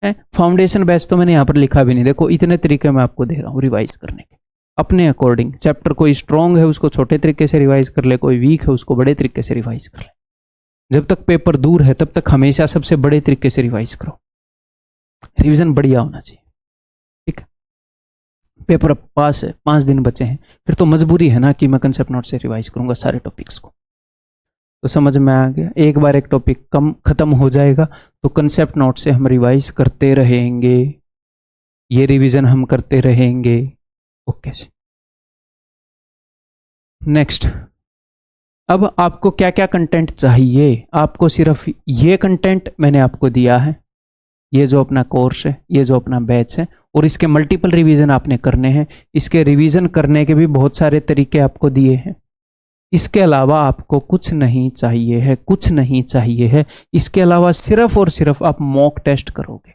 है। फाउंडेशन बैच तो मैंने यहां पर लिखा भी नहीं, देखो इतने तरीके मैं आपको दे रहा हूं रिवाइज करने के अपने अकॉर्डिंग। चैप्टर कोई स्ट्रॉन्ग है उसको छोटे तरीके से रिवाइज कर ले, कोई वीक है उसको बड़े तरीके से रिवाइज कर ले। जब तक पेपर दूर है तब तक हमेशा सबसे बड़े तरीके से रिवाइज करो। रिवीजन बढ़िया होना चाहिए। ठीक है, पेपर पास है, 5 दिन बचे हैं, फिर तो मजबूरी है ना कि मैं कंसेप्ट नोट से रिवाइज करूंगा सारे टॉपिक्स को। तो समझ में आ गया, एक बार एक टॉपिक कम खत्म हो जाएगा तो कंसेप्ट नोट से हम रिवाइज करते रहेंगे, ये रिवीजन हम करते रहेंगे। ओके जी, नेक्स्ट। अब आपको क्या क्या कंटेंट चाहिए, आपको सिर्फ ये कंटेंट मैंने आपको दिया है, ये जो अपना कोर्स है, ये जो अपना बैच है, और इसके मल्टीपल रिवीजन आपने करने हैं। इसके रिवीजन करने के भी बहुत सारे तरीके आपको दिए हैं। इसके अलावा आपको कुछ नहीं चाहिए है, कुछ नहीं चाहिए है। इसके अलावा सिर्फ और सिर्फ आप मॉक टेस्ट करोगे,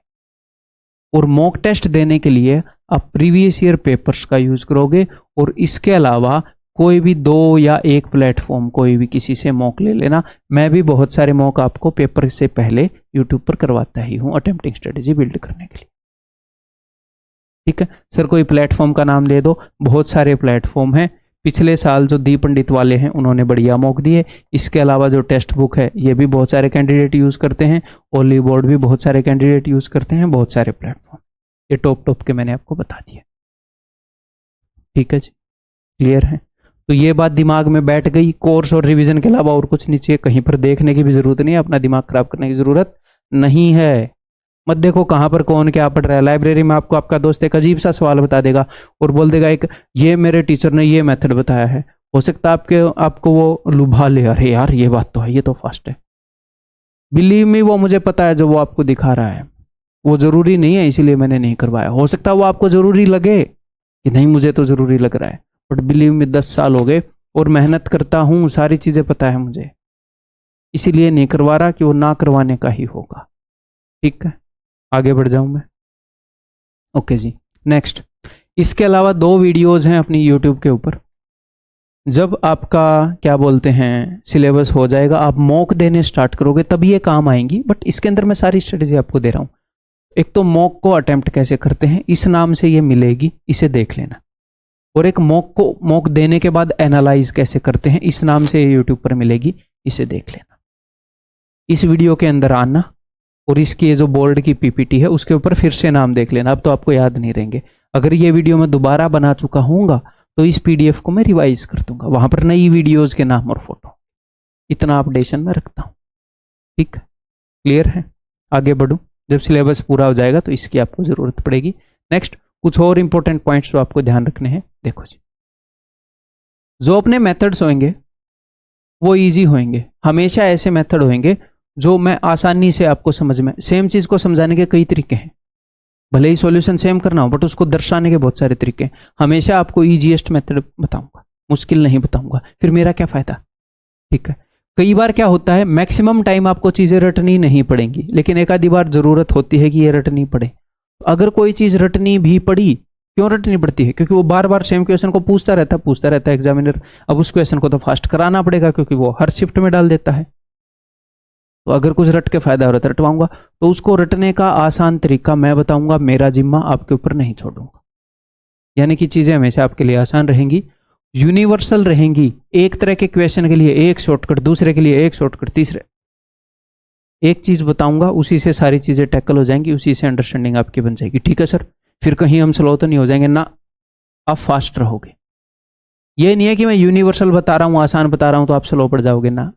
और मॉक टेस्ट देने के लिए आप प्रीवियस ईयर पेपर्स का यूज करोगे। और इसके अलावा कोई भी 2 या 1 प्लेटफॉर्म, कोई भी किसी से मॉक ले लेना। मैं भी बहुत सारे मॉक आपको पेपर से पहले यूट्यूब पर करवाता ही हूं अटेम्प्टिंग स्ट्रेटेजी बिल्ड करने के लिए। ठीक है सर, कोई प्लेटफॉर्म का नाम दे दो, बहुत सारे प्लेटफॉर्म हैं। पिछले साल जो दी पंडित वाले हैं उन्होंने बढ़िया मॉक दिए। इसके अलावा जो टेक्स्ट बुक है ये भी बहुत सारे कैंडिडेट यूज करते हैं, ओनली बोर्ड भी बहुत सारे कैंडिडेट यूज करते हैं, बहुत सारे प्लेटफॉर्म। ये टॉप के मैंने आपको बता दिया। ठीक है जी, क्लियर है। तो ये बात दिमाग में बैठ गई, कोर्स और रिवीजन के अलावा और कुछ नहीं चाहिए, कहीं पर देखने की भी जरूरत नहीं है, अपना दिमाग खराब करने की जरूरत नहीं है। मत देखो कहां पर कौन क्या पढ़ रहा है। लाइब्रेरी में आपको आपका दोस्त एक अजीब सा सवाल बता देगा और बोल देगा एक ये मेरे टीचर ने ये मेथड बताया है, हो सकता है आपको वो लुभा ले, अरे यार ये बात तो है, ये तो फास्ट है। बिलीव मी, वो मुझे पता है जो वो आपको दिखा रहा है वो जरूरी नहीं है, इसीलिए मैंने नहीं करवाया। हो सकता है वो आपको जरूरी लगे कि नहीं मुझे तो जरूरी लग रहा है, बट बिलीव मी 10 साल हो गए और मेहनत करता हूं, सारी चीजें पता है मुझे, इसीलिए नहीं करवा रहा कि वो ना करवाने का ही होगा। ठीक है, आगे बढ़ जाऊं मैं। ओके जी, नेक्स्ट। इसके अलावा 2 वीडियोस हैं अपनी यूट्यूब के ऊपर। जब आपका क्या बोलते हैं सिलेबस हो जाएगा, आप मॉक देने स्टार्ट करोगे तब ये काम आएंगी, बट इसके अंदर मैं सारी स्ट्रेटेजी आपको दे रहा हूं। एक तो मॉक को अटेम्प्ट कैसे करते हैं, इस नाम से ये मिलेगी, इसे देख लेना। और एक मॉक देने के बाद एनालाइज कैसे करते हैं, इस नाम से यूट्यूब पर मिलेगी, इसे देख लेना। इस वीडियो के अंदर आना और इसकी ये जो बोर्ड की पीपीटी है उसके ऊपर फिर से नाम देख लेना। अब तो आपको याद नहीं रहेंगे। अगर ये वीडियो मैं दोबारा बना चुका हूँगा तो इस पीडीएफ को मैं रिवाइज कर दूंगा, वहां पर नई वीडियोज के नाम और फोटो, इतना अपडेशन में रखता हूँ। ठीक, क्लियर है। आगे बढ़ूं, जब सिलेबस पूरा हो जाएगा तो इसकी आपको जरूरत पड़ेगी। नेक्स्ट, कुछ और इंपॉर्टेंट पॉइंट्स जो आपको ध्यान रखने हैं। देखो जी, जो अपने मेथड्स होंगे वो इजी होंगे, हमेशा ऐसे मेथड होंगे जो मैं आसानी से आपको समझ में, सेम चीज को समझाने के कई तरीके हैं, भले ही सॉल्यूशन सेम करना हो बट उसको दर्शाने के बहुत सारे तरीके हैं। हमेशा आपको इजीएस्ट मेथड बताऊंगा, मुश्किल नहीं बताऊंगा, फिर मेरा क्या फायदा। ठीक है, कई बार क्या होता है मैक्सिमम टाइम आपको चीजें रटनी नहीं पड़ेंगी, लेकिन एक आधी बार जरूरत होती है कि ये रटनी पड़े। अगर कोई चीज रटनी भी पड़ी, क्यों रटनी पड़ती है, क्योंकि वो बार बार सेम क्वेश्चन को पूछता रहता है एग्जामिनर। अब उस क्वेश्चन को तो फास्ट कराना पड़ेगा क्योंकि वो हर शिफ्ट में डाल देता है। तो अगर कुछ रट के फायदा हो रहा है तो रटवाऊंगा, तो उसको रटने का आसान तरीका मैं बताऊंगा, मेरा जिम्मा आपके ऊपर नहीं छोड़ूंगा। यानी कि चीजें हमेशा आपके लिए आसान रहेंगी, यूनिवर्सल रहेंगी। एक तरह के क्वेश्चन के लिए एक शॉर्टकट, दूसरे के लिए एक शॉर्टकट, तीसरे एक चीज बताऊंगा, उसी से सारी चीजें टैकल हो जाएंगी, उसी से अंडरस्टैंडिंग आपकी बन जाएगी। ठीक है सर, फिर कहीं हम स्लो तो नहीं हो जाएंगे ना, आप फास्ट रहोगे। ये नहीं है कि मैं यूनिवर्सल बता रहा हूं, आसान बता रहा हूं तो आप स्लो पड़ जाओगे ना।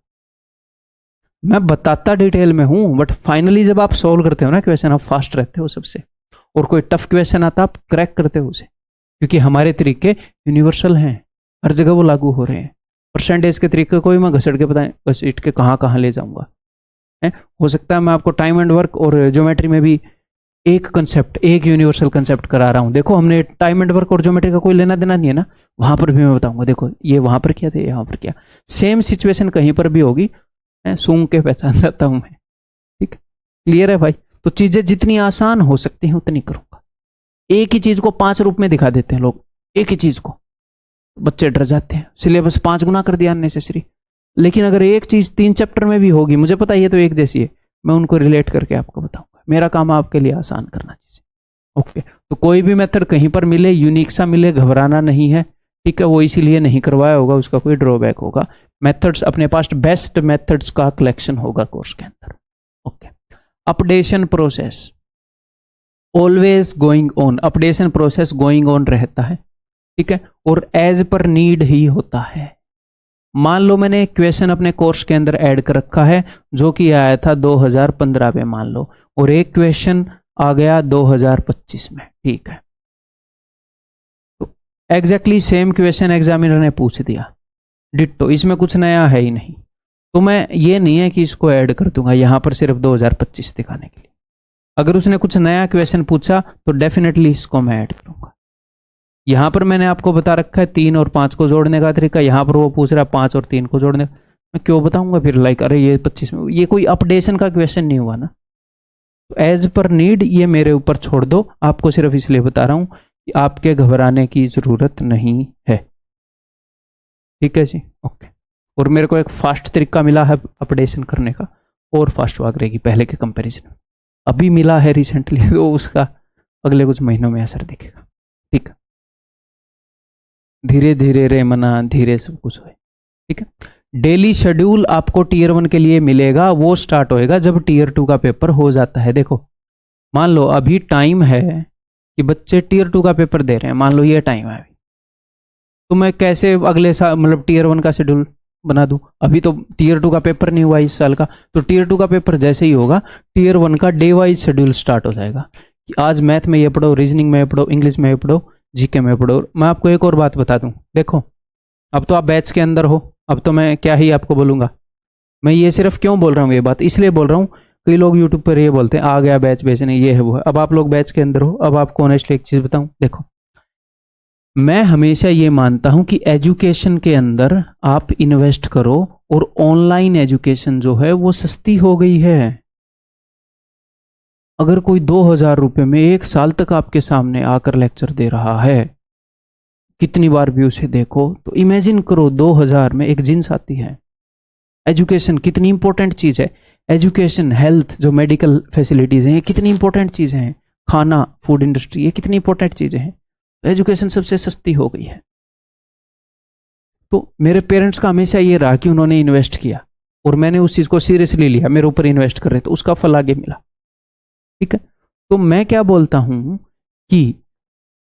मैं बताता डिटेल में हूं, बट फाइनली जब आप सोल्व करते हो ना क्वेश्चन, आप फास्ट रहते हो सबसे, और कोई टफ क्वेश्चन आता आप क्रैक करते हो उसे, क्योंकि हमारे तरीके यूनिवर्सल हैं, हर जगह वो लागू हो रहे हैं। परसेंटेज के तरीके कोई मैं घसट के बताएं, घसीट के कहाँ कहाँ ले जाऊंगा है। हो सकता है मैं आपको टाइम एंड वर्क और ज्योमेट्री में भी एक कंसेप्ट, एक यूनिवर्सल कंसेप्ट करा रहा हूं। देखो हमने टाइम एंड वर्क और ज्योमेट्री का कोई लेना देना नहीं है ना, वहां पर भी मैं बताऊंगा, देखो ये वहां पर किया था, यहाँ पर किया। सेम सिचुएशन कहीं पर भी होगी, सूंघ के पहचान जाता हूं मैं। ठीक, क्लियर है भाई? तो चीजें जितनी आसान हो सकती हैं उतनी करूंगा। एक ही चीज को 5 रूप में दिखा देते हैं लोग, एक ही चीज को, बच्चे डर जाते हैं, सिलेबस 5 गुना कर दिया अननेसेसरी। लेकिन अगर एक चीज 3 चैप्टर में भी होगी, मुझे पता है ये तो एक जैसी है, मैं उनको रिलेट करके आपको बताऊंगा। मेरा काम आपके लिए आसान करना चीजें। ओके, तो कोई भी मेथड कहीं पर मिले, यूनिक सा मिले, घबराना नहीं है। ठीक है, वो इसीलिए नहीं करवाया होगा, उसका कोई ड्रॉबैक होगा। मेथड्स अपने पास बेस्ट मेथड्स का कलेक्शन होगा कोर्स के अंदर। Okay, updation process always going on, updation process going on रहता है। ठीक है, और एज पर नीड ही होता है। मान लो मैंने क्वेश्चन अपने कोर्स के अंदर ऐड कर रखा है जो कि आया था 2015 में मान लो, और एक क्वेश्चन आ गया 2025 में। ठीक है, तो एग्जैक्टली सेम क्वेश्चन एग्जामिनर ने पूछ दिया, डिट्टो, इसमें कुछ नया है ही नहीं, तो मैं ये नहीं है कि इसको ऐड कर दूंगा यहां पर सिर्फ 2025 दिखाने के लिए। अगर उसने कुछ नया क्वेश्चन पूछा तो डेफिनेटली इसको मैं ऐड करूंगा। यहां पर मैंने आपको बता रखा है 3 और 5 को जोड़ने का तरीका, यहां पर वो पूछ रहा है 5 और 3 को जोड़ने का, मैं क्यों बताऊंगा फिर? लाइक अरे ये 25 में, ये कोई अपडेशन का क्वेश्चन नहीं हुआ ना। तो एज पर नीड ये मेरे ऊपर छोड़ दो, आपको सिर्फ इसलिए बता रहा हूं कि आपके घबराने की जरूरत नहीं है। ठीक है जी, ओके। और मेरे को एक फास्ट तरीका मिला है अपडेशन करने का, और फास्ट वर्क रहेगी पहले के कंपैरिजन में, अभी मिला है रिसेंटली, तो उसका अगले कुछ महीनों में असर दिखेगा। ठीक है, धीरे धीरे रे मना, धीरे सब कुछ होए। ठीक है, डेली शेड्यूल आपको टीयर 1 के लिए मिलेगा, वो स्टार्ट होएगा जब टीयर 2 का पेपर हो जाता है। देखो मान लो अभी टाइम है कि बच्चे टीयर 2 का पेपर दे रहे हैं, मान लो ये टाइम है अभी, तो मैं कैसे अगले साल मतलब टीयर 1 का शेड्यूल बना दूं? अभी तो टीयर 2 का पेपर नहीं हुआ इस साल का, तो टीयर 2 का पेपर जैसे ही होगा टीयर 1 का डे वाइज शेड्यूल स्टार्ट हो जाएगा कि आज मैथ में ये पढ़ो, रीजनिंग में ये पढ़ो, इंग्लिश में ये पढ़ो, जीके में पढ़ो। मैं आपको एक और बात बता दूं, देखो अब तो आप बैच के अंदर हो, अब तो मैं क्या ही आपको बोलूंगा। मैं ये सिर्फ क्यों बोल रहा हूँ, ये बात इसलिए बोल रहा हूँ, कई लोग यूट्यूब पर ये बोलते हैं आ गया बैच बेचने, ये है वो है। अब आप लोग बैच के अंदर हो, अब आपको ऑनेस्टली एक चीज बताऊं, देखो मैं हमेशा ये मानता हूं कि एजुकेशन के अंदर आप इन्वेस्ट करो, और ऑनलाइन एजुकेशन जो है वो सस्ती हो गई है। अगर कोई 2000 रुपए में 1 साल तक आपके सामने आकर लेक्चर दे रहा है, कितनी बार भी उसे देखो, तो इमेजिन करो 2000 में एक जिन्स आती है। एजुकेशन कितनी इंपॉर्टेंट चीज है, एजुकेशन, हेल्थ, जो मेडिकल फैसिलिटीज हैं, ये कितनी इंपॉर्टेंट चीजें हैं, खाना, फूड इंडस्ट्री, ये कितनी इंपॉर्टेंट चीजें हैं। एजुकेशन सबसे सस्ती हो गई है। तो मेरे पेरेंट्स का हमेशा ये रहा कि उन्होंने इन्वेस्ट किया, और मैंने उस चीज को सीरियसली लिया, मेरे ऊपर इन्वेस्ट कर रहे, तो उसका फल आगे मिला। ठीक है, तो मैं क्या बोलता हूं कि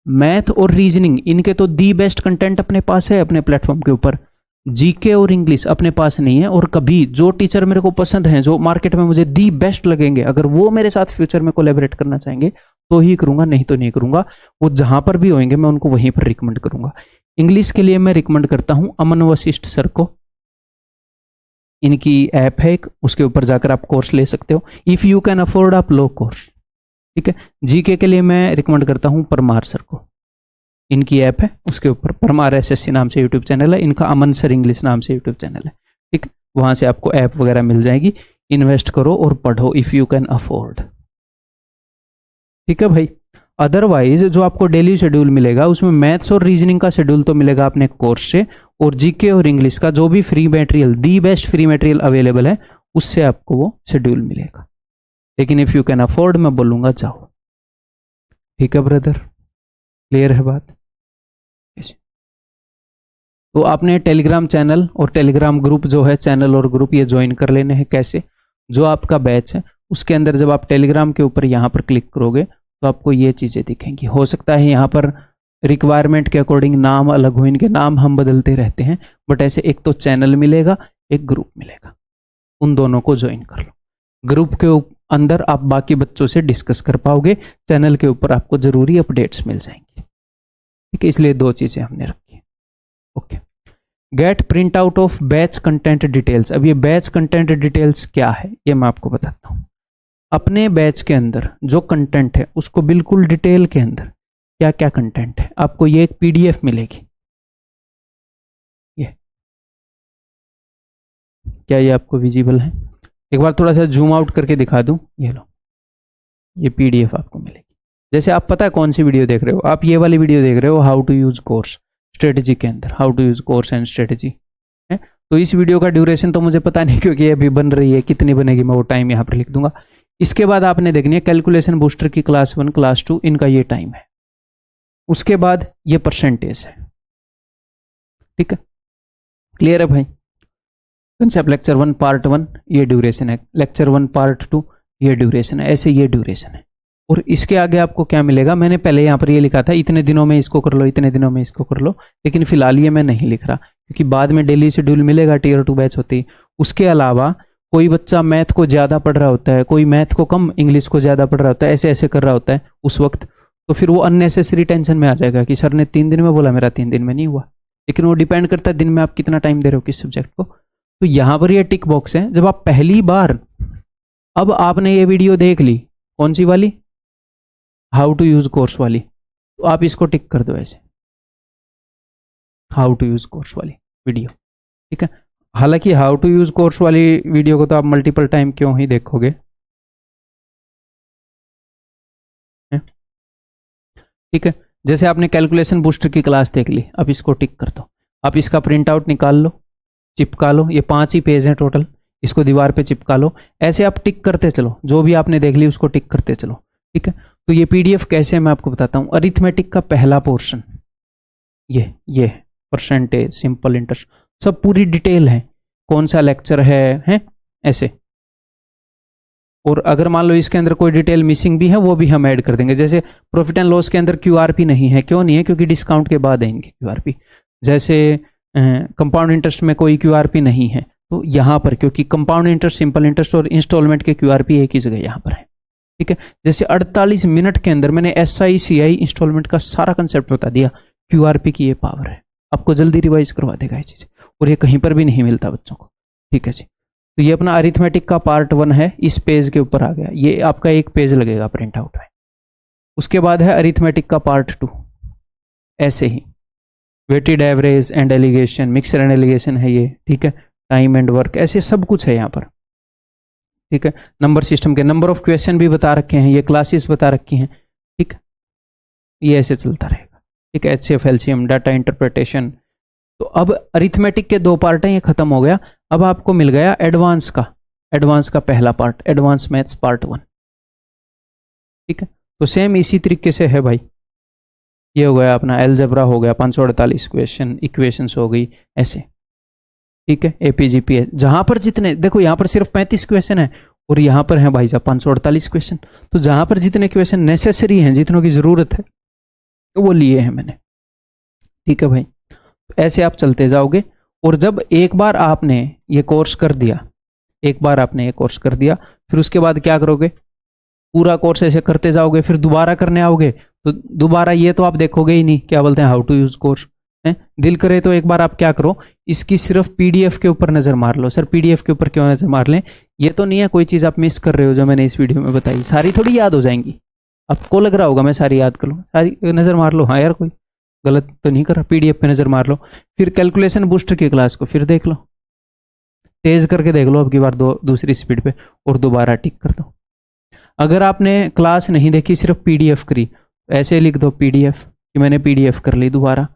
मैथ और रीजनिंग, इनके तो दी बेस्ट कंटेंट अपने पास है अपने प्लेटफॉर्म के ऊपर, जीके और इंग्लिश अपने पास नहीं है। और कभी जो टीचर मेरे को पसंद हैं, जो मार्केट में मुझे दी बेस्ट लगेंगे, अगर वो मेरे साथ फ्यूचर में कोलैबोरेट करना चाहेंगे तो ही करूंगा, नहीं तो नहीं करूंगा। वो जहां पर भी होंगे मैं उनको वहीं पर रिकमेंड करूंगा। इंग्लिश के लिए मैं रिकमेंड करता हूं अमन वशिष्ठ सर को, इनकी ऐप है एक, उसके ऊपर जाकर आप कोर्स ले सकते हो, इफ यू कैन अफोर्ड आप लो कोर्स। ठीक है, जीके के लिए मैं रिकमेंड करता हूं परमार सर को, इनकी ऐप है, उसके ऊपर परमार एसएससी नाम से यूट्यूब चैनल है, इनका अमन सर इंग्लिश नाम से यूट्यूब चैनल है। ठीक, वहां से आपको ऐप वगैरह मिल जाएगी, इन्वेस्ट करो और पढ़ो इफ यू कैन अफोर्ड। ठीक है भाई, अदरवाइज जो आपको डेली शेड्यूल मिलेगा उसमें मैथ्स और रीजनिंग का शेड्यूल तो मिलेगा अपने कोर्स से, और जीके और इंग्लिश का जो भी free material, the best free material available है, उससे आपको वो शेड्यूल मिलेगा। लेकिन इफ यू कैन अफोर्ड मैं बोलूंगा जाओ। ठीक है ब्रदर, क्लियर है बात? तो आपने टेलीग्राम चैनल और टेलीग्राम ग्रुप जो है, चैनल और ग्रुप ये ज्वाइन कर लेने हैं। कैसे? जो आपका बैच है उसके अंदर जब आप टेलीग्राम के ऊपर यहाँ पर क्लिक करोगे तो आपको ये चीज़ें दिखेंगी। हो सकता है यहाँ पर रिक्वायरमेंट के अकॉर्डिंग नाम अलग हो, इनके नाम हम बदलते रहते हैं, बट ऐसे एक तो चैनल मिलेगा, एक ग्रुप मिलेगा। उन दोनों को ज्वाइन कर लो। ग्रुप के अंदर आप बाकी बच्चों से डिस्कस कर पाओगे, चैनल के ऊपर आपको जरूरी अपडेट्स मिल जाएंगे। ठीक है, इसलिए 2 चीजें हमने रखी। Okay, get print out of batch content details. अब ये बैच कंटेंट डिटेल्स क्या है ये मैं आपको बताता हूँ। अपने बैच के अंदर जो कंटेंट है उसको बिल्कुल डिटेल के अंदर क्या क्या कंटेंट है, आपको ये एक पीडीएफ मिलेगी। ये क्या ये आपको विजिबल है? एक बार थोड़ा सा जूम आउट करके दिखा दूं, ये लो, ये पीडीएफ आपको मिलेगी। जैसे आप पता है कौन सी वीडियो देख रहे हो, आप ये वाली वीडियो देख रहे हो how to use course strategy के अंदर, how to use course and strategy है। तो इस वीडियो का ड्यूरेशन तो मुझे पता नहीं क्योंकि ये अभी बन रही है, कितनी बनेगी मैं वो टाइम यहाँ पर लिख दूंगा। इसके बाद आपने देखनी है कैलकुलेशन बूस्टर की क्लास 1 क्लास 2 इनका ये टाइम है। उसके बाद ये परसेंटेज है। ठीक है, क्लियर है भाई? कंसेप्ट लेक्चर 1 पार्ट 1 ये ड्यूरेशन है, लेक्चर 1 पार्ट 2 ये ड्यूरेशन है, ऐसे ये ड्यूरेशन है। और इसके आगे आपको क्या मिलेगा, मैंने पहले यहाँ पर ये लिखा था इतने दिनों में इसको कर लो, इतने दिनों में इसको कर लो, लेकिन फिलहाल ये मैं नहीं लिख रहा क्योंकि बाद में डेली शेड्यूल मिलेगा, टीयर 2 बैच होती है। उसके अलावा कोई बच्चा मैथ को ज़्यादा पढ़ रहा होता है, कोई मैथ को कम, इंग्लिश को ज़्यादा पढ़ रहा होता है, ऐसे ऐसे कर रहा होता है उस वक्त, तो फिर वो अननेसेसरी टेंशन में आ जाएगा कि सर ने 3 दिन में बोला, मेरा 3 दिन में नहीं हुआ। लेकिन वो डिपेंड करता है दिन में आप कितना टाइम दे रहे हो किस सब्जेक्ट को। तो यहाँ पर ये टिक बॉक्स है। जब आप पहली बार, अब आपने ये वीडियो देख ली, कौन सी वाली, हाउ टू यूज कोर्स वाली, तो आप इसको टिक कर दो ऐसे, हाउ टू यूज कोर्स वाली वीडियो। ठीक है, हालांकि हाउ टू यूज कोर्स वाली वीडियो को तो आप मल्टीपल टाइम क्यों ही देखोगे। ठीक है, जैसे आपने कैलकुलेशन बूस्टर की क्लास देख ली, अब इसको टिक कर दो। आप इसका प्रिंट आउट निकाल लो, चिपका लो, ये 5 ही पेज हैं टोटल, इसको दीवार पे चिपका लो। ऐसे आप टिक करते चलो, जो भी आपने देख ली उसको टिक करते चलो। ठीक है, तो ये पीडीएफ कैसे है मैं आपको बताता हूँ। अरिथमेटिक का पहला पोर्शन ये परसेंटेज, सिंपल इंटरेस्ट, सब पूरी डिटेल है, कौन सा लेक्चर है ऐसे। और अगर मान लो इसके अंदर कोई डिटेल मिसिंग भी है वो भी हम ऐड कर देंगे। जैसे प्रॉफिट एंड लॉस के अंदर क्यूआरपी नहीं है, क्यों नहीं है? क्योंकि डिस्काउंट के बाद है इनके क्यूआरपी। जैसे कंपाउंड इंटरेस्ट में कोई क्यूआरपी नहीं है, तो यहाँ पर क्योंकि कंपाउंड इंटरेस्ट, सिंपल इंटरेस्ट और इंस्टॉलमेंट के क्यूआरपी एक ही जगह यहाँ पर है। ठीक है, जैसे 48 मिनट के अंदर मैंने SICI इंस्टॉलमेंट का सारा कंसेप्ट बता दिया। क्यूआरपी की ये पावर है, आपको जल्दी रिवाइज करवा देगा ये चीज़, और ये कहीं पर भी नहीं मिलता बच्चों को। ठीक है जी, तो ये अपना अरिथमेटिक का पार्ट 1 है, इस पेज के ऊपर आ गया, ये आपका एक पेज लगेगा प्रिंट आउट में। उसके बाद है अरिथमेटिक का पार्ट 2, ऐसे he waited average and allegation, mixer and allegation है ये। ठीक है, टाइम एंड वर्क, ऐसे सब कुछ है यहाँ पर। ठीक है, नंबर सिस्टम के नंबर ऑफ क्वेश्चन भी बता रखे हैं, ये क्लासेस बता रखी हैं। ठीक, ये ऐसे चलता रहेगा। ठीक है, HCF LCM, डाटा इंटरप्रिटेशन। तो अब अरिथमेटिक के 2 पार्ट हैं, ये खत्म हो गया। अब आपको मिल गया एडवांस का पहला पार्ट, एडवांस मैथ्स पार्ट 1। ठीक है, तो सेम इसी तरीके से है भाई, ये हो गया अपना एलजेब्रा हो गया, 548 क्वेश्चन, इक्वेशंस हो गई ऐसे। ठीक है, APGPS, जहां पर जितने देखो, यहाँ पर सिर्फ 35 क्वेश्चन है और यहाँ पर है भाई साहब 548 क्वेश्चन। तो जहां पर जितने क्वेश्चन नेसेसरी हैं, जितनों की जरूरत है, तो वो लिए हैं मैंने। ठीक है भाई, तो ऐसे आप चलते जाओगे। और जब एक बार आपने ये कोर्स कर दिया, फिर उसके बाद क्या करोगे, पूरा कोर्स ऐसे करते जाओगे, फिर दोबारा करने आओगे तो दोबारा ये तो आप देखोगे ही नहीं, क्या बोलते हैं, हाउ टू यूज कोर्स है। दिल करे तो एक बार आप क्या करो, इसकी सिर्फ PDF के ऊपर नजर मार लो। सर PDF के ऊपर क्यों नजर मार लें? ये तो नहीं है कोई चीज आप मिस कर रहे हो जो मैंने इस वीडियो में बताई, सारी थोड़ी याद हो जाएंगी। आपको लग रहा होगा मैं सारी याद कर लूँ, सारी नजर मार लो, हाँ यार कोई गलत तो नहीं कर रहा, PDF पे नजर मार लो। फिर कैलकुलेशन बूस्टर की क्लास को फिर देख लो, तेज करके देख लो अब की बार दूसरी स्पीड पे, और दोबारा टिक कर दो। अगर आपने क्लास नहीं देखी, सिर्फ PDF करी, ऐसे लिख दो PDF कि मैंने PDF कर ली दोबारा।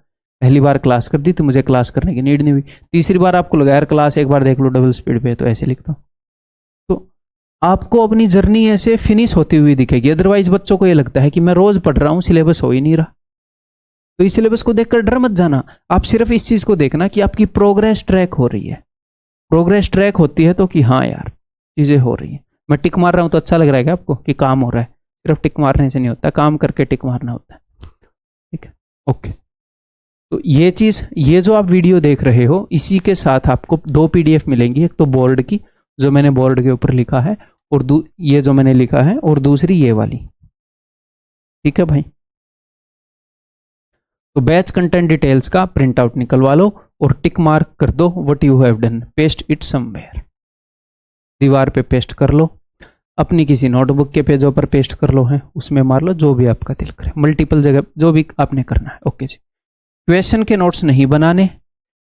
पहली बार क्लास कर दी तो मुझे क्लास करने की नीड नहीं हुई, तीसरी बार आपको लगा यार क्लास एक बार देख लो डबल स्पीड पे, तो ऐसे लिख दो। तो आपको अपनी जर्नी ऐसे फिनिश होती हुई दिखेगी। अदरवाइज बच्चों को ये लगता है कि मैं रोज पढ़ रहा हूँ, सिलेबस हो ही नहीं रहा। तो इस सिलेबस को देखकर डर मत जाना, आप सिर्फ इस चीज को देखना कि आपकी प्रोग्रेस ट्रैक हो रही है। प्रोग्रेस ट्रैक होती है तो कि हाँ यार चीजें हो रही हैं। मैं टिक मार रहा हूं तो अच्छा लग रहा है क्या आपको कि काम हो रहा है? सिर्फ टिक मारने से नहीं होता, काम करके टिक मारना होता है। ठीक है, ओके। तो ये चीज, ये जो आप वीडियो देख रहे हो, इसी के साथ आपको 2 PDF मिलेंगी। एक तो बोर्ड की जो मैंने बोर्ड के ऊपर लिखा है, और ये जो मैंने लिखा है, और दूसरी ये वाली। ठीक है भाई। तो बैच कंटेंट डिटेल्स का प्रिंट आउट निकलवा लो और टिक मार्क कर दो what you have done, paste it somewhere. दीवार पे पेस्ट कर लो, अपनी किसी नोटबुक के पेजों पर पेस्ट कर लो, है उसमें मार लो, जो भी आपका दिल करे, मल्टीपल जगह जो भी आपने करना है। ओके जी। क्वेश्चन के नोट्स नहीं बनाने,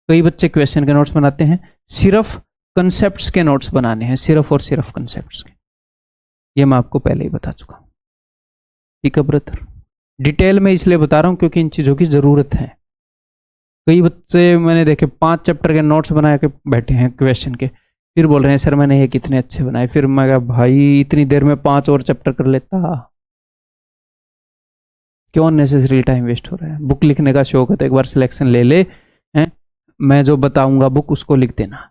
कई बच्चे क्वेश्चन के नोट्स बनाते हैं, सिर्फ कंसेप्ट्स के नोट्स बनाने हैं, सिर्फ और सिर्फ कंसेप्ट्स के। ये मैं आपको पहले ही बता चुका हूं। ठीक है ब्रदर। डिटेल में इसलिए बता रहा हूं क्योंकि इन चीजों की जरूरत है। कई बच्चे मैंने देखे 5 चैप्टर के नोट्स बना के बैठे हैं क्वेश्चन के, फिर बोल रहे हैं सर मैंने ये कितने अच्छे बनाए। फिर मैं कहा भाई इतनी देर में 5 और चैप्टर कर लेता, क्यों अननेसेसरी टाइम वेस्ट हो रहा है। बुक लिखने का शौक है तो एक बार सिलेक्शन ले ले, हैं मैं जो बताऊंगा बुक उसको लिख देना।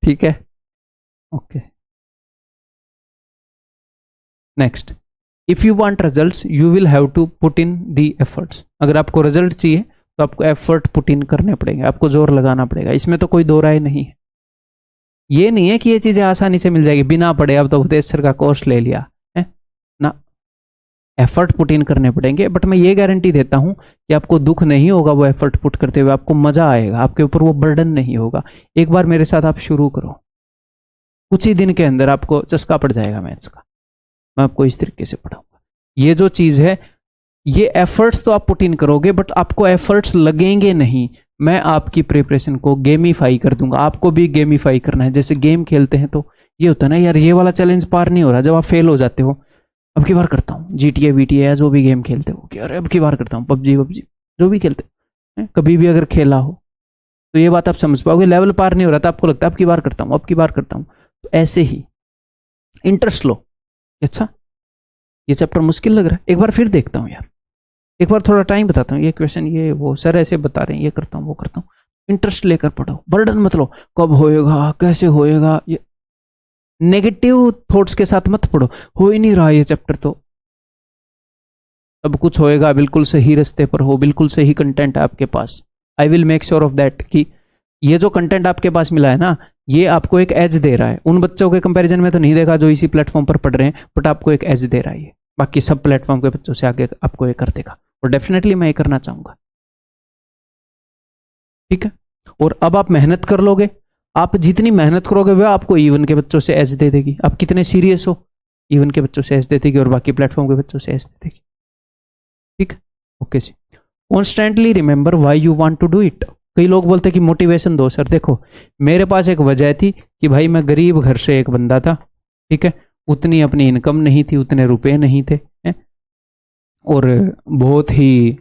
ठीक है। Okay. Next, if you want results you will have to put in the efforts. अगर आपको रिजल्ट चाहिए तो आपको एफर्ट पुट इन करने पड़ेंगे, आपको जोर लगाना पड़ेगा, इसमें तो कोई दो राय नहीं है। ये नहीं है कि ये चीजें आसानी से मिल जाएगी बिना पढ़े, अब तो उपदेश सर का कोर्स ले लिया है ना, एफर्ट पुट इन करने पड़ेंगे। बट मैं ये गारंटी देता हूं कि आपको दुख नहीं होगा वो एफर्ट पुट करते हुए, आपको मजा आएगा, आपके ऊपर वो बर्डन नहीं होगा। एक बार मेरे साथ आप शुरू करो, कुछ ही दिन के अंदर आपको चस्का पड़ जाएगा मैथ्स का। मैं आपको इस तरीके से पढ़ाऊंगा। ये जो चीज है, ये एफर्ट्स तो आप पुट इन करोगे बट आपको एफर्ट्स लगेंगे नहीं। मैं आपकी प्रिपरेशन को गेमीफाई कर दूंगा, आपको भी गेमीफाई करना है। जैसे गेम खेलते हैं तो ये होता है ना यार, ये वाला चैलेंज पार नहीं हो रहा, जब आप फेल हो जाते हो, अब की बार करता हूँ, GTA VTA या जो भी गेम खेलते हो, कि अरे अब की बार करता हूँ, पबजी जो भी खेलते हो, कभी भी अगर खेला हो तो ये बात आप समझ पाओगे। लेवल पार नहीं हो रहा था, आपको लगता है अब की बार करता हूँ, अब की बार करता हूँ। तो ऐसे ही इंटरेस्ट लो, अच्छा ये चैप्टर मुश्किल लग रहा है, एक बार फिर देखता हूँ यार, एक बार थोड़ा टाइम बताता हूँ, ये क्वेश्चन ये वो सर ऐसे बता रहे हैं, ये करता हूँ वो करता हूँ। इंटरेस्ट लेकर पढ़ो, बर्डन मत लो, कब होएगा कैसे होएगा, ये नेगेटिव थॉट्स के साथ मत पढ़ो। हो ही नहीं रहा ये चैप्टर तो सब कुछ होएगा, बिल्कुल सही रास्ते पर हो, बिल्कुल सही कंटेंट है आपके पास। I will make sure of that कि ये जो कंटेंट आपके पास मिला है ना, ये आपको एक एज दे रहा है। उन बच्चों के कंपैरिजन में तो नहीं देगा जो इसी प्लेटफॉर्म पर पढ़ रहे हैं, बट आपको एक एज दे रहा है ये, बाकी सब प्लेटफॉर्म के बच्चों से आगे आपको ये कर देगा, और डेफिनेटली मैं ये करना चाहूंगा। ठीक है। और अब आप मेहनत कर लोगे, आप जितनी मेहनत करोगे वह आपको इवन के बच्चों से एज दे देगी। आप कितने सीरियस हो, इवन के बच्चों से एज दे देगी और बाकी प्लेटफॉर्म के बच्चों से एज दे देगी। ठीक है। ओके जी। Constantly remember why you want to do it. कई लोग बोलते हैं कि मोटिवेशन दो सर। देखो मेरे पास एक वजह थी कि भाई मैं गरीब घर से एक बंदा था, ठीक है, उतनी अपनी इनकम नहीं थी, उतने रुपए नहीं थे, और बहुत ही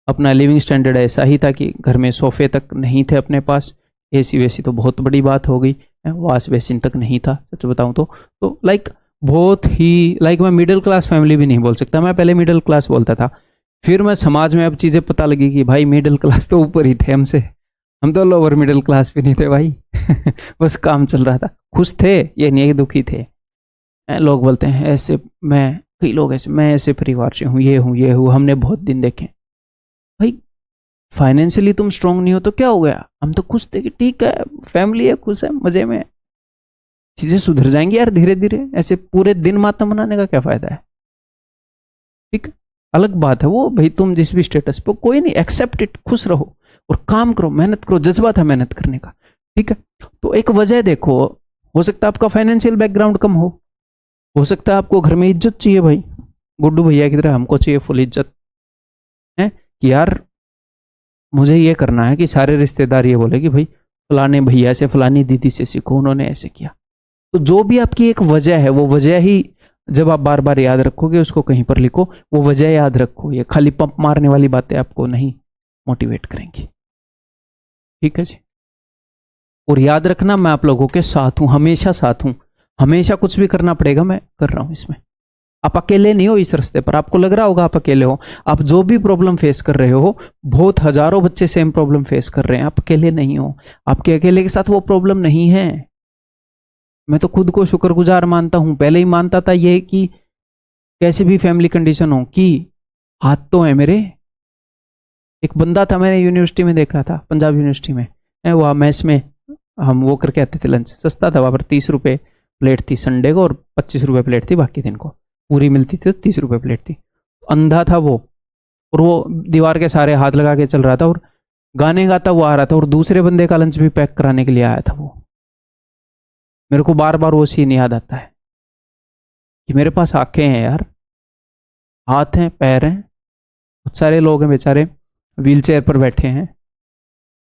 अपना लिविंग स्टैंडर्ड ऐसा ही था कि घर में सोफे तक नहीं थे अपने पास, एसी वेसी तो बहुत बड़ी बात हो गई, वाश बेसिन तक नहीं था सच बताऊं तो बहुत ही मैं मिडिल क्लास फैमिली भी नहीं बोल सकता, मैं पहले मिडिल क्लास बोलता था। फिर मैं समाज में अब चीज़ें पता लगी कि भाई मिडिल क्लास तो ऊपर ही थे हमसे, हम तो लोअर मिडिल क्लास भी नहीं थे भाई। बस काम चल रहा था, खुश थे, ये नहीं कि दुखी थे। लोग बोलते हैं ऐसे, कई लोग ऐसे, मैं ऐसे परिवार से हूँ, ये हूँ, हमने बहुत दिन देखे। भाई फाइनेंशियली तुम स्ट्रांग नहीं हो तो क्या हो गया, हम तो खुश थे कि ठीक है फैमिली है, खुश है, मजे में, चीजें सुधर जाएंगी यार धीरे धीरे। ऐसे पूरे दिन मातम मनाने का क्या फायदा है। ठीक, अलग बात है वो, भाई तुम जिस भी स्टेटस पे, कोई नहीं, एक्सेप्ट इट, खुश रहो और काम करो, मेहनत करो, जज्बा था मेहनत करने का। ठीक है। तो एक वजह देखो, हो सकता है आपका फाइनेंशियल बैकग्राउंड कम हो सकता है आपको घर में इज्जत चाहिए, भाई गुड्डू भैया की तरह हमको चाहिए फुल इज्जत है कि यार मुझे ये करना है कि सारे रिश्तेदार ये बोले कि भाई फलाने भैया से, फलानी दीदी से सीखो, उन्होंने ऐसे किया। तो जो भी आपकी एक वजह है, वो वजह ही जब आप बार बार याद रखोगे, उसको कहीं पर लिखो, वो वजह याद रखो। ये खाली पंप मारने वाली बातें आपको नहीं मोटिवेट करेंगी। ठीक है जी। और याद रखना मैं आप लोगों के साथ हूं, हमेशा साथ हूं, हमेशा कुछ भी करना पड़ेगा मैं कर रहा हूं इसमें। आप अकेले नहीं हो इस रास्ते पर, आपको लग रहा होगा आप अकेले हो, आप जो भी प्रॉब्लम फेस कर रहे हो, बहुत हजारों बच्चे सेम प्रॉब्लम फेस कर रहे हैं, आप अकेले नहीं हो, आपके अकेले के साथ वो प्रॉब्लम नहीं है। मैं तो खुद को शुक्रगुजार मानता हूं, पहले ही मानता था ये कि कैसी भी फैमिली कंडीशन हो कि हाथ तो है मेरे। एक बंदा था, मैंने यूनिवर्सिटी में देखा था, पंजाब यूनिवर्सिटी में, वह मैथ्स में हम वो करके आते थे लंच, सस्ता था वहाँ पर, 30 रुपये प्लेट थी संडे को और 25 रुपये प्लेट थी बाकी दिन को, पूरी मिलती थी तो 30 रुपये प्लेट थी। अंधा था वो, और वो दीवार के सारे हाथ लगा के चल रहा था और गाने गाता हुआ आ रहा था और दूसरे बंदे का लंच भी पैक कराने के लिए आया था वो। मेरे को बार बार वो सीन याद आता है कि मेरे पास आंखें हैं यार, हाथ हैं, पैर हैं, बहुत सारे लोग हैं बेचारे व्हील चेयर पर बैठे हैं।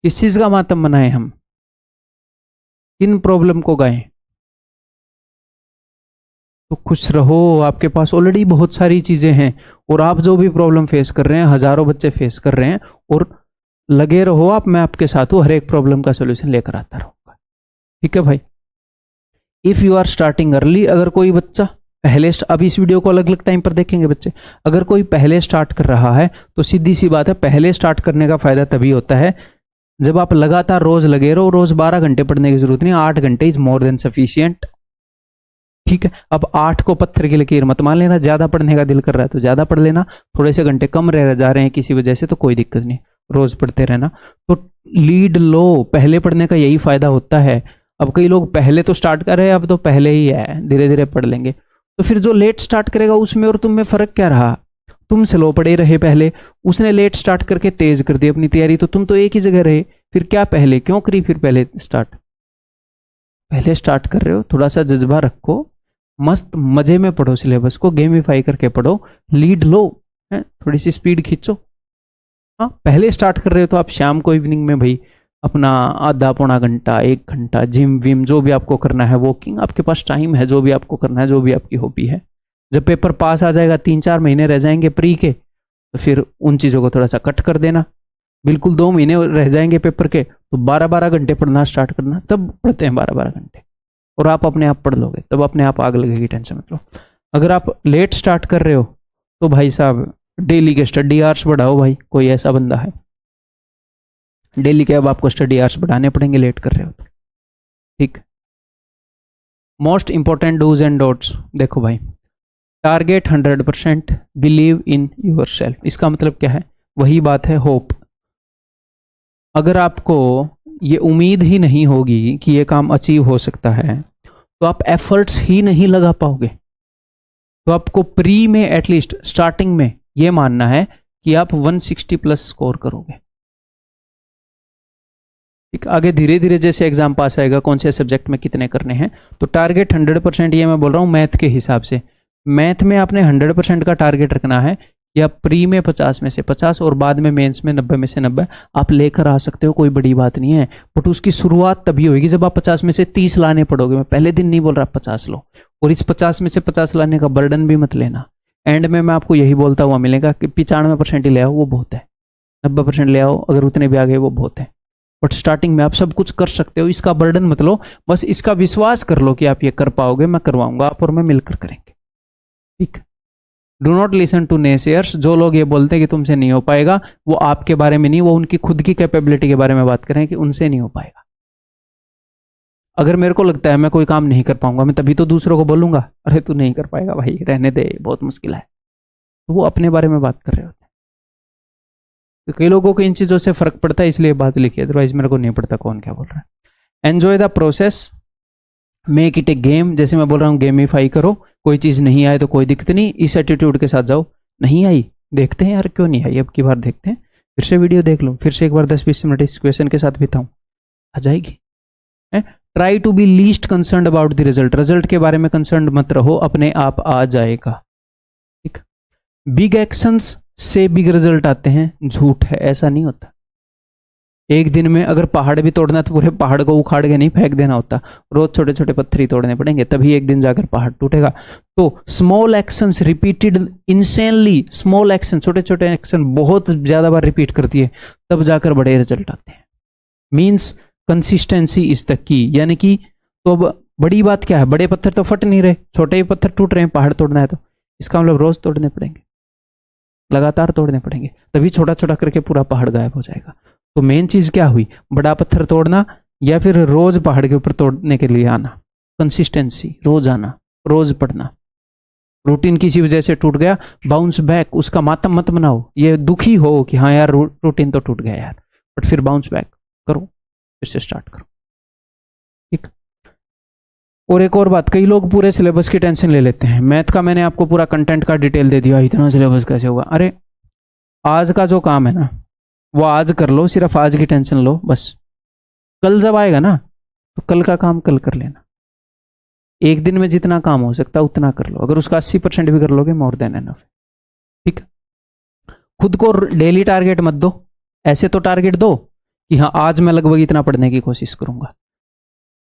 किस चीज का मातम मनाएं हम, किन प्रॉब्लम को गाएं? तो खुश रहो, आपके पास ऑलरेडी बहुत सारी चीजें हैं, और आप जो भी प्रॉब्लम फेस कर रहे हैं हजारों बच्चे फेस कर रहे हैं, और लगे रहो आप, मैं आपके साथ हूं, हर एक प्रॉब्लम का सोल्यूशन लेकर आता रहूंगा। ठीक है भाई। If you are starting early, अगर कोई बच्चा पहले, अब इस वीडियो को अलग अलग टाइम पर देखेंगे बच्चे, अगर कोई पहले स्टार्ट कर रहा है तो सीधी सी बात है, पहले स्टार्ट करने का फायदा तभी होता है जब आप लगातार रोज लगे रहो। रोज 12 घंटे पढ़ने की जरूरत नहीं, 8 घंटे इज मोर देन सफिशियंट। ठीक है, अब 8 को पत्थर की लकीर मत मान लेना, ज्यादा पढ़ने का दिल कर रहा है तो ज्यादा पढ़ लेना, थोड़े से घंटे कम रह जा रहे हैं किसी वजह से तो कोई दिक्कत नहीं, रोज पढ़ते रहना। तो लीड लो, पहले पढ़ने का यही फायदा होता है। अब कई लोग पहले तो स्टार्ट कर रहे हैं, अब तो पहले ही है, धीरे धीरे पढ़ लेंगे, तो फिर जो लेट स्टार्ट करेगा उसमें और तुम में फर्क क्या रहा? तुम स्लो पढ़े रहे पहले, उसने लेट स्टार्ट करके तेज कर दी अपनी तैयारी, तो तुम तो एक ही जगह रहे, फिर क्या पहले क्यों करी? फिर पहले स्टार्ट कर रहे हो, थोड़ा सा जज्बा रखो, मस्त मजे में पढ़ो, सिलेबस को गेमिफाई करके पढ़ो, लीड लो, थोड़ी सी स्पीड खींचो। हाँ, पहले स्टार्ट कर रहे हो तो आप शाम को इवनिंग में भाई अपना आधा पौना घंटा 1 घंटा जिम विम जो भी आपको करना है, वॉकिंग, आपके पास टाइम है, जो भी आपको करना है, जो भी आपकी हॉबी है। जब पेपर पास आ जाएगा, 3-4 महीने रह जाएंगे प्री के, तो फिर उन चीज़ों को थोड़ा सा कट कर देना। बिल्कुल 2 महीने रह जाएंगे पेपर के, तो 12-12 घंटे पढ़ना स्टार्ट करना, तब पढ़ते हैं 12-12 घंटे, और आप अपने आप पढ़ लोगे, तब अपने आप आग लगेगी, टेंशन मत लो। अगर आप लेट स्टार्ट कर रहे हो तो भाई साहब डेली के स्टडी आवर्स बढ़ाओ। भाई कोई ऐसा बंदा है डेली के, अब आपको स्टडी आवर्स बढ़ाने पड़ेंगे लेट कर रहे हो तो। ठीक, most important dos and don'ts देखो भाई। Target 100%, believe in yourself, इसका मतलब क्या है? वही बात है होप। अगर आपको ये उम्मीद ही नहीं होगी कि ये काम अचीव हो सकता है, तो आप एफर्ट्स ही नहीं लगा पाओगे। तो आपको प्री में एटलीस्ट स्टार्टिंग में ये मानना है कि आप 160+ स्कोर करोगे। ठीक, आगे धीरे धीरे जैसे एग्जाम पास आएगा, कौन से सब्जेक्ट में कितने करने हैं, तो टारगेट 100%, ये मैं बोल रहा हूँ मैथ के हिसाब से। मैथ में आपने 100% का टारगेट रखना है, या प्री में 50 में से 50 और बाद में मेंस में 90 में से 90 आप लेकर आ सकते हो, कोई बड़ी बात नहीं है। बट उसकी शुरुआत तभी होगी जब आप 50 में से 30 लाने पड़ोगे। मैं पहले दिन नहीं बोल रहा 50 लो, और इस 50 में से 50 लाने का बर्डन भी मत लेना। एंड में मैं आपको यही बोलता हुआ मिलेगा कि 95% ही ले आओ, वो बहुत है, 90% ले आओ, अगर उतने भी आ गए वो बहुत है। बट स्टार्टिंग में आप सब कुछ कर सकते हो, इसका बर्डन मत लो, बस इसका विश्वास कर लो कि आप ये कर पाओगे, मैं करवाऊंगा, आप और मैं मिलकर करेंगे। ठीक, do not listen to naysayers. जो लोग ये बोलते हैं कि तुमसे नहीं हो पाएगा, वो आपके बारे में नहीं, वो उनकी खुद की कैपेबिलिटी के बारे में बात करें कि उनसे नहीं हो पाएगा। अगर मेरे को लगता है मैं कोई काम नहीं कर पाऊंगा, मैं तभी तो दूसरों को बोलूंगा अरे तू नहीं कर पाएगा भाई, रहने दे, बहुत मुश्किल है। तो वो अपने बारे में बात कर रहे होते हैं। तो कई लोगों को इन चीजों से फर्क पड़ता है, इसलिए बात लिखी, अदरवाइज मेरे को नहीं पड़ता कौन क्या बोल रहा है। Enjoy the process, make it A game. जैसे मैं बोल रहा हूँ गेमिफाई करो, कोई चीज नहीं आए तो कोई दिक्कत नहीं, इस एटीट्यूड के साथ जाओ। नहीं आई, देखते हैं यार क्यों नहीं आई, अब की बार देखते हैं, फिर से वीडियो देख लूँ, फिर से एक बार 10-20 मिनट इस क्वेश्चन के साथ बिताऊं, आ जाएगी। Try to be least concern about the result, result के बारे में कंसर्न मत रहो, अपने आप आ जाएगा। ठीक, बिग एक्शंस से बिग रिजल्ट आते हैं, झूठ है, ऐसा नहीं होता। एक दिन में अगर पहाड़ भी तोड़ना तो पूरे पहाड़ को उखाड़ के नहीं फेंक देना होता, रोज छोटे छोटे पत्थर ही तोड़ने पड़ेंगे, तभी एक दिन जाकर पहाड़ टूटेगा। तो small actions repeated insanely, small action, छोटे छोटे एक्शन बहुत ज्यादा बार रिपीट करती है, तब जाकर बड़े रिजल्ट आते हैं। Means consistency is the key, यानी कि तो अब बड़ी बात क्या है, बड़े पत्थर तो फट नहीं रहे, छोटे ही पत्थर टूट रहे हैं, पहाड़ तोड़ना है तो इसका मतलब रोज तोड़ने पड़ेंगे, लगातार तोड़ने पड़ेंगे, तभी छोटा छोटा करके पूरा पहाड़ गायब हो जाएगा। तो मेन चीज क्या हुई, बड़ा पत्थर तोड़ना या फिर रोज पहाड़ के ऊपर तोड़ने के लिए आना, कंसिस्टेंसी, रोज आना, रोज पढ़ना। रूटीन किसी वजह से टूट गया, बाउंस बैक, उसका मातम मत मनाओ, ये दुखी हो कि हाँ यार रूटीन तो टूट गया यार, बट फिर बाउंस बैक करो, फिर से स्टार्ट करो। और एक और बात, कई लोग पूरे सिलेबस की टेंशन ले लेते हैं। मैथ का मैंने आपको पूरा कंटेंट का डिटेल दे दिया, इतना सिलेबस कैसे होगा। अरे आज का जो काम है ना वो आज कर लो, सिर्फ आज की टेंशन लो बस। कल जब आएगा ना तो कल का काम कल कर लेना। एक दिन में जितना काम हो सकता है उतना कर लो, अगर उसका 80% भी कर लोगे मोर देन एनफ। ठीक है, खुद को डेली टारगेट मत दो, ऐसे तो टारगेट दो कि हाँ आज मैं लगभग इतना पढ़ने की कोशिश करूंगा।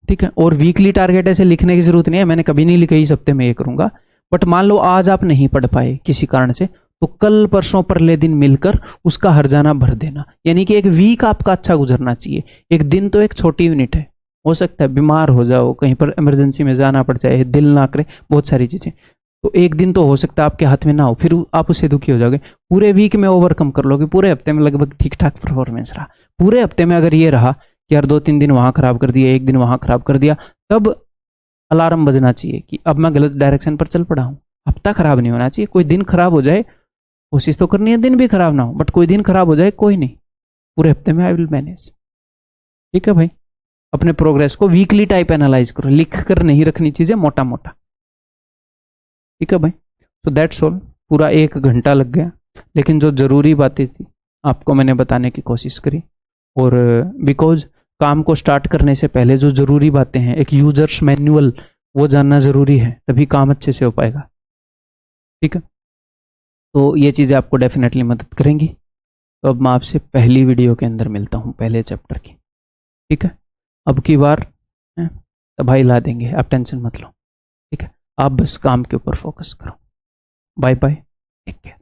ठीक है, और वीकली टारगेट ऐसे लिखने की जरूरत नहीं है, मैंने कभी नहीं लिखा इस हफ्ते में ये करूंगा। बट मान लो आज आप नहीं पढ़ पाए किसी कारण से, तो कल परसों परले दिन मिलकर उसका हर्जाना भर देना। यानी कि एक वीक आपका अच्छा गुजरना चाहिए। एक दिन तो एक छोटी यूनिट है, हो सकता है बीमार हो जाओ, कहीं पर इमरजेंसी में जाना पड़ जाए, दिल ना करे, बहुत सारी चीजें, तो एक दिन तो हो सकता है आपके हाथ में ना हो, फिर आप उससे दुखी हो जाओगे। पूरे वीक में ओवरकम कर लोगे, पूरे हफ्ते में लगभग ठीक ठाक परफॉर्मेंस रहा। पूरे हफ्ते में अगर ये रहा कि यार 2-3 दिन वहां खराब कर दिया, एक दिन वहां खराब कर दिया, तब अलार्म बजना चाहिए कि अब मैं गलत डायरेक्शन पर चल पड़ा हूं। हफ्ता खराब नहीं होना चाहिए। कोई दिन खराब हो जाए, कोशिश तो करनी है दिन भी खराब ना हो, बट कोई दिन खराब हो जाए कोई नहीं, पूरे हफ्ते में आई विल मैनेज। ठीक है भाई, अपने प्रोग्रेस को वीकली टाइप एनालाइज करो, लिख कर नहीं रखनी चीजें मोटा मोटा। ठीक है भाई, तो दैट्स ऑल। पूरा 1 घंटा लग गया, लेकिन जो जरूरी बातें थी आपको मैंने बताने की कोशिश करी। और बिकॉज काम को स्टार्ट करने से पहले जो जरूरी बातें हैं, एक यूजर्स मैनुअल वो जानना जरूरी है, तभी काम अच्छे से हो पाएगा। ठीक है, तो ये चीज़ें आपको डेफिनेटली मदद करेंगी। तो अब मैं आपसे पहली वीडियो के अंदर मिलता हूँ, पहले चैप्टर की। ठीक है, अब की बार तबाही ला देंगे, आप टेंशन मत लो। ठीक है, आप बस काम के ऊपर फोकस करो। Bye bye, take care.